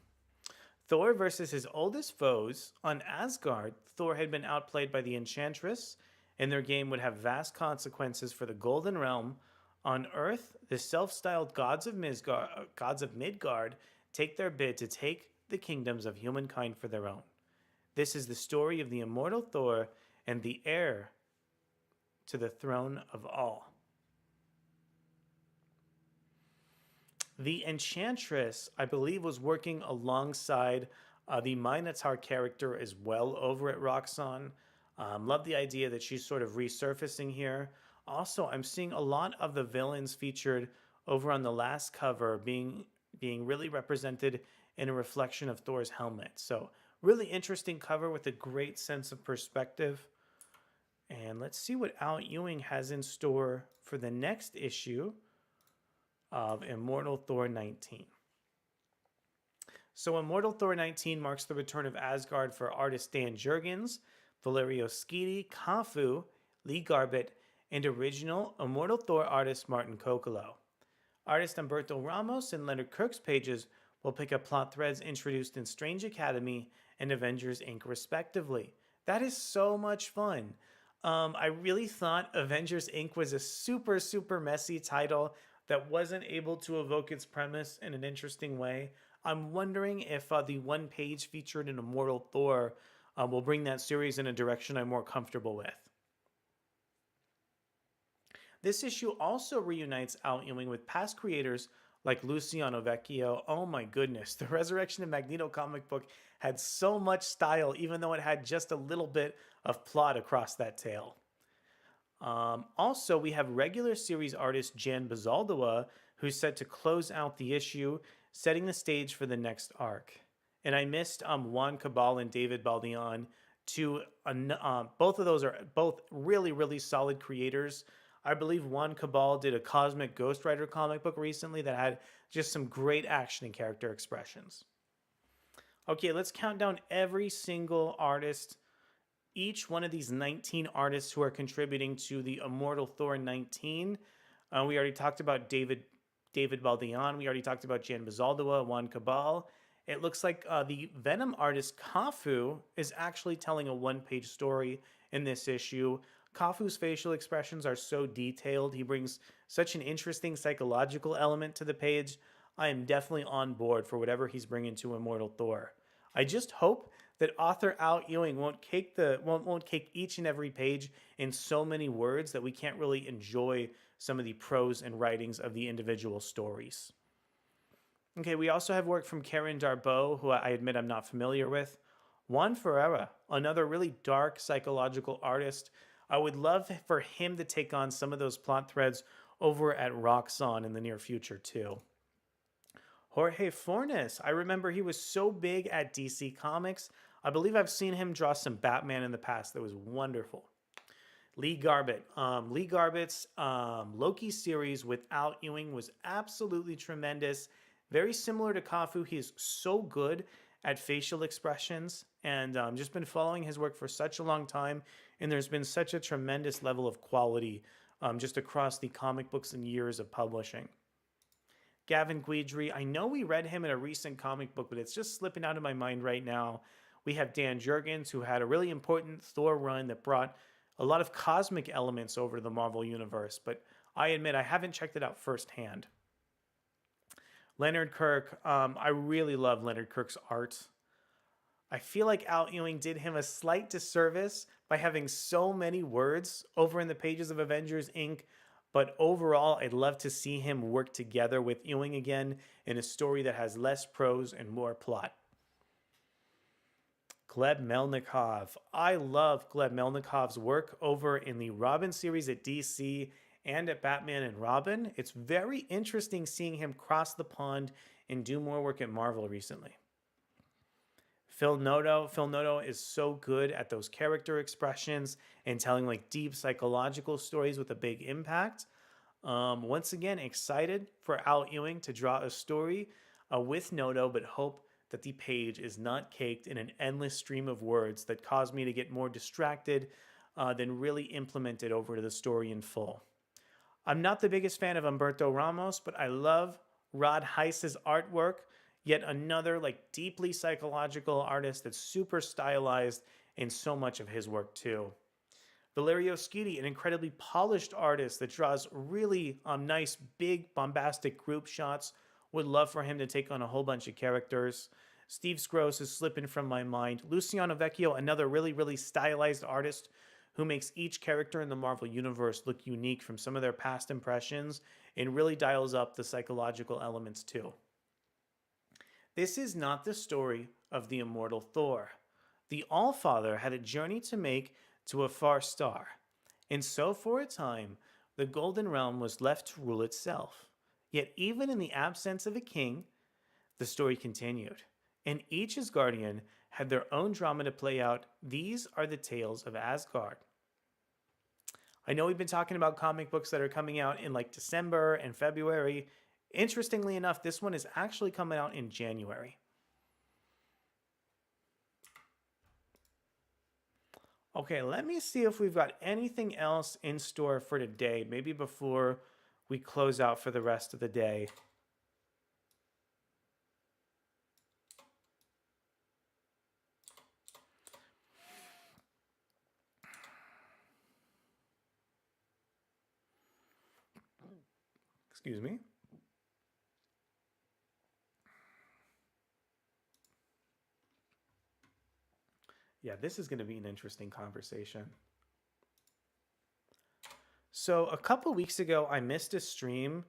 Thor versus his oldest foes. On Asgard, Thor had been outplayed by the Enchantress, and their game would have vast consequences for the Golden Realm. On Earth, the self-styled gods of Midgard take their bid to take the kingdoms of humankind for their own. This is the story of the immortal Thor and the heir to the throne of all. The Enchantress, I believe, was working alongside the Minotaur character as well over at Roxxon. Love the idea that she's sort of resurfacing here. Also, I'm seeing a lot of the villains featured over on the last cover being really represented in a reflection of Thor's helmet. So really interesting cover with a great sense of perspective. And let's see what Al Ewing has in store for the next issue of Immortal Thor 19. So Immortal Thor 19 marks the return of Asgard for artist Dan Jurgens, Valerio Schiti, Cafu, Lee Garbett, and original Immortal Thor artist Martin Coccolo. Artist Humberto Ramos and Leonard Kirk's pages will pick up plot threads introduced in Strange Academy and Avengers Inc. respectively. That is so much fun. I really thought Avengers Inc. was a super, super messy title. that wasn't able to evoke its premise in an interesting way. I'm wondering if the one page featured in Immortal Thor will bring that series in a direction I'm more comfortable with. This issue also reunites Al Ewing with past creators like Luciano Vecchio. Oh my goodness, the Resurrection of Magneto comic book had so much style, even though it had just a little bit of plot across that tale. Also, we have regular series artist Jan Bazaldua, who's set to close out the issue, setting the stage for the next arc. And I missed Juan Cabal and David Baldeon. Both of those are both really solid creators. I believe Juan Cabal did a Cosmic Ghost Rider comic book recently that had just some great action and character expressions. Okay, let's count down every single artist, each one of these 19 artists who are contributing to the Immortal Thor 19. We already talked about David Baldeon. We already talked about Jan Bazaldua, Juan Cabal. It looks like the Venom artist Kafu is actually telling a one-page story in this issue. Kafu's facial expressions are so detailed. He brings such an interesting psychological element to the page. I am definitely on board for whatever he's bringing to Immortal Thor. I just hope that author Al Ewing won't cake each and every page in so many words that we can't really enjoy some of the prose and writings of the individual stories. Okay, we also have work from Karen Darboux, who I admit I'm not familiar with. Juan Ferreira, another really dark psychological artist. I would love for him to take on some of those plot threads over at Roxxon in the near future too. Jorge Fornes, I remember he was so big at DC Comics. I believe I've seen him draw some Batman in the past that was wonderful. Lee Garbett. Lee Garbett's Loki series with Al Ewing was absolutely tremendous. Very similar to Kafu, he's so good at facial expressions, and just been following his work for such a long time, and there's been such a tremendous level of quality just across the comic books and years of publishing. Gavin Guidry, I know we read him in a recent comic book, but it's just slipping out of my mind right now. We have Dan Jurgens, who had a really important Thor run that brought a lot of cosmic elements over to the Marvel Universe, but I admit I haven't checked it out firsthand. Leonard Kirk, I really love Leonard Kirk's art. I feel like Al Ewing did him a slight disservice by having so many words over in the pages of Avengers Inc., but overall, I'd love to see him work together with Ewing again in a story that has less prose and more plot. Gleb Melnikov. I love Gleb Melnikov's work over in the Robin series at DC and at Batman and Robin. It's very interesting seeing him cross the pond and do more work at Marvel recently. Phil Noto is so good at those character expressions and telling like deep psychological stories with a big impact. Once again, excited for Al Ewing to draw a story with Noto, but hope that the page is not caked in an endless stream of words that cause me to get more distracted than really implement it over to the story in full. I'm not the biggest fan of Humberto Ramos, but I love Rod Heiss's artwork. Yet another like deeply psychological artist that's super stylized in so much of his work too. Valerio Schiti, an incredibly polished artist that draws really nice, big, bombastic group shots. Would love for him to take on a whole bunch of characters. Steve Skroce is slipping from my mind. Luciano Vecchio, another really stylized artist who makes each character in the Marvel Universe look unique from some of their past impressions and really dials up the psychological elements too. This is not the story of the immortal Thor. The Allfather had a journey to make to a far star, and so for a time, the Golden Realm was left to rule itself. Yet even in the absence of a king, the story continued, and each Asgardian had their own drama to play out. These are the tales of Asgard. I know we've been talking about comic books that are coming out in like December and February. Interestingly enough, this one is actually coming out in January. Okay, let me see if we've got anything else in store for today, maybe before we close out for the rest of the day. Excuse me. Yeah, this is going to be an interesting conversation. So, a couple weeks ago, I missed a stream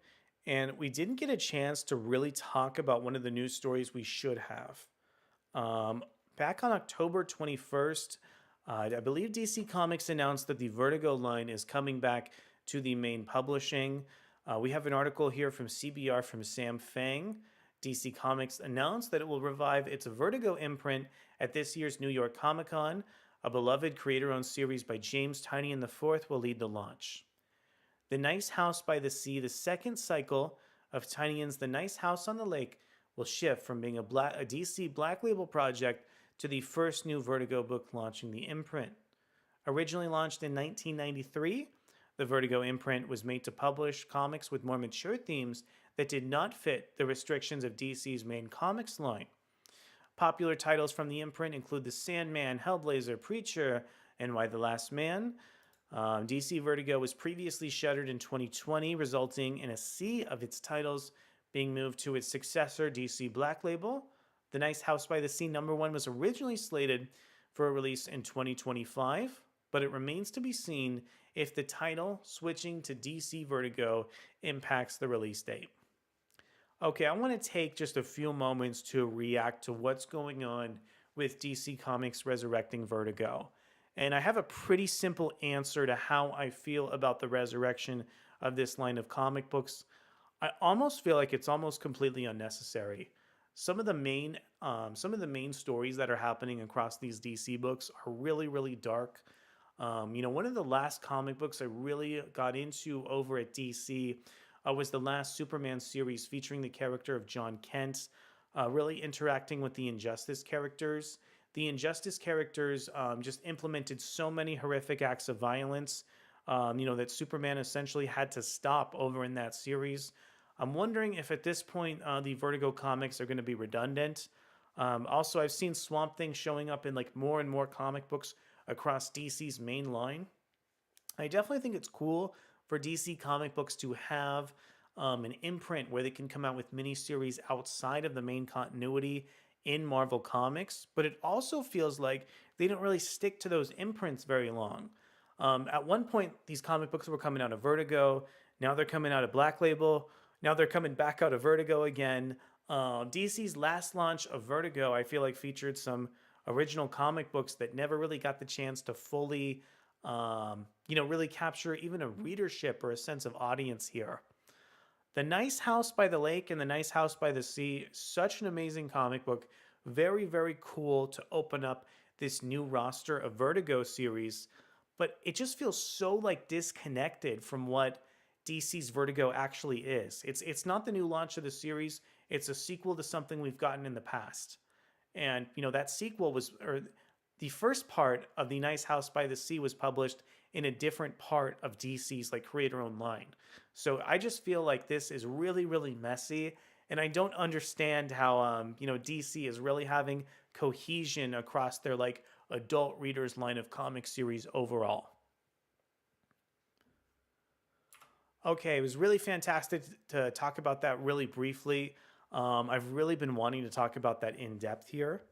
and we didn't get a chance to really talk about one of the news stories we should have. Um, Back on October 21st, I believe DC Comics announced that the Vertigo line is coming back to the main publishing. We have an article here from CBR from Sam Fang. DC Comics announced that it will revive its Vertigo imprint at this year's New York Comic Con. A beloved creator owned series by James Tynion IV will lead the launch. The Nice House by the Sea, the second cycle of Tynion's The Nice House on the Lake, will shift from being a DC Black Label project to the first new Vertigo book launching the imprint. Originally launched in 1993, the Vertigo imprint was made to publish comics with more mature themes that did not fit the restrictions of DC's main comics line. Popular titles from the imprint include The Sandman, Hellblazer, Preacher, and Y the Last Man. DC Vertigo was previously shuttered in 2020, resulting in a sea of its titles being moved to its successor, DC Black Label. The Nice House by the Sea #1 was originally slated for a release in 2025, but it remains to be seen if the title switching to DC Vertigo impacts the release date. Okay, I want to take just a few moments to react to what's going on with DC Comics resurrecting Vertigo. And I have a pretty simple answer to how I feel about the resurrection of this line of comic books. I almost feel like it's almost completely unnecessary. Some of the main stories that are happening across these DC books are really, really dark. One of the last comic books I really got into over at DC was the last Superman series featuring the character of John Kent, really interacting with the Injustice characters. The Injustice characters just implemented so many horrific acts of violence, that Superman essentially had to stop over in that series. I'm wondering if at this point the Vertigo comics are going to be redundant. Also, I've seen Swamp Thing showing up in like more and more comic books across DC's main line. I definitely think it's cool for DC comic books to have an imprint where they can come out with miniseries outside of the main continuity in Marvel Comics, but it also feels like they don't really stick to those imprints very long. At one point, these comic books were coming out of Vertigo. Now they're coming out of Black Label. Now they're coming back out of Vertigo again. DC's last launch of Vertigo, I feel like, featured some original comic books that never really got the chance to fully, really capture even a readership or a sense of audience here. The Nice House by the Lake and The Nice House by the Sea, such an amazing comic book. Very, very cool to open up this new roster of Vertigo series, but it just feels so like disconnected from what DC's Vertigo actually is. It's not the new launch of the series, it's a sequel to something we've gotten in the past. And, that sequel or the first part of The Nice House by the Sea was published in a different part of DC's like creator-owned line. So I just feel like this is really, really messy, and I don't understand how DC is really having cohesion across their like adult readers line of comic series overall. Okay, it was really fantastic to talk about that really briefly. I've really been wanting to talk about that in depth here,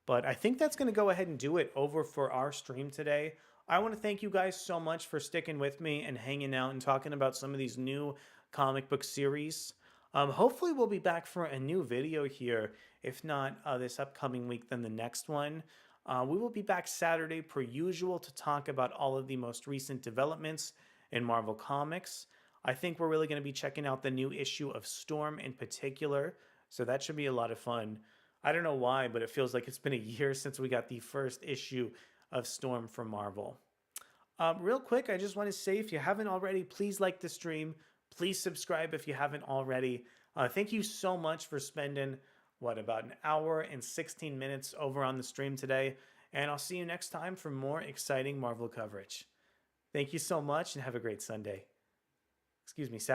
but I think that's going to go ahead and do it over for our stream today. I want to thank you guys so much for sticking with me and hanging out and talking about some of these new comic book series. Hopefully, we'll be back for a new video here. If not this upcoming week, then the next one. We will be back Saturday per usual to talk about all of the most recent developments in Marvel Comics. I think we're really going to be checking out the new issue of Storm in particular, so that should be a lot of fun. I don't know why, but it feels like it's been a year since we got the first issue of Storm from Marvel. Real quick, I just want to say, if you haven't already, please like the stream. Please subscribe if you haven't already. Thank you so much for spending, about an hour and 16 minutes over on the stream today. And I'll see you next time for more exciting Marvel coverage. Thank you so much and have a great Sunday. Excuse me.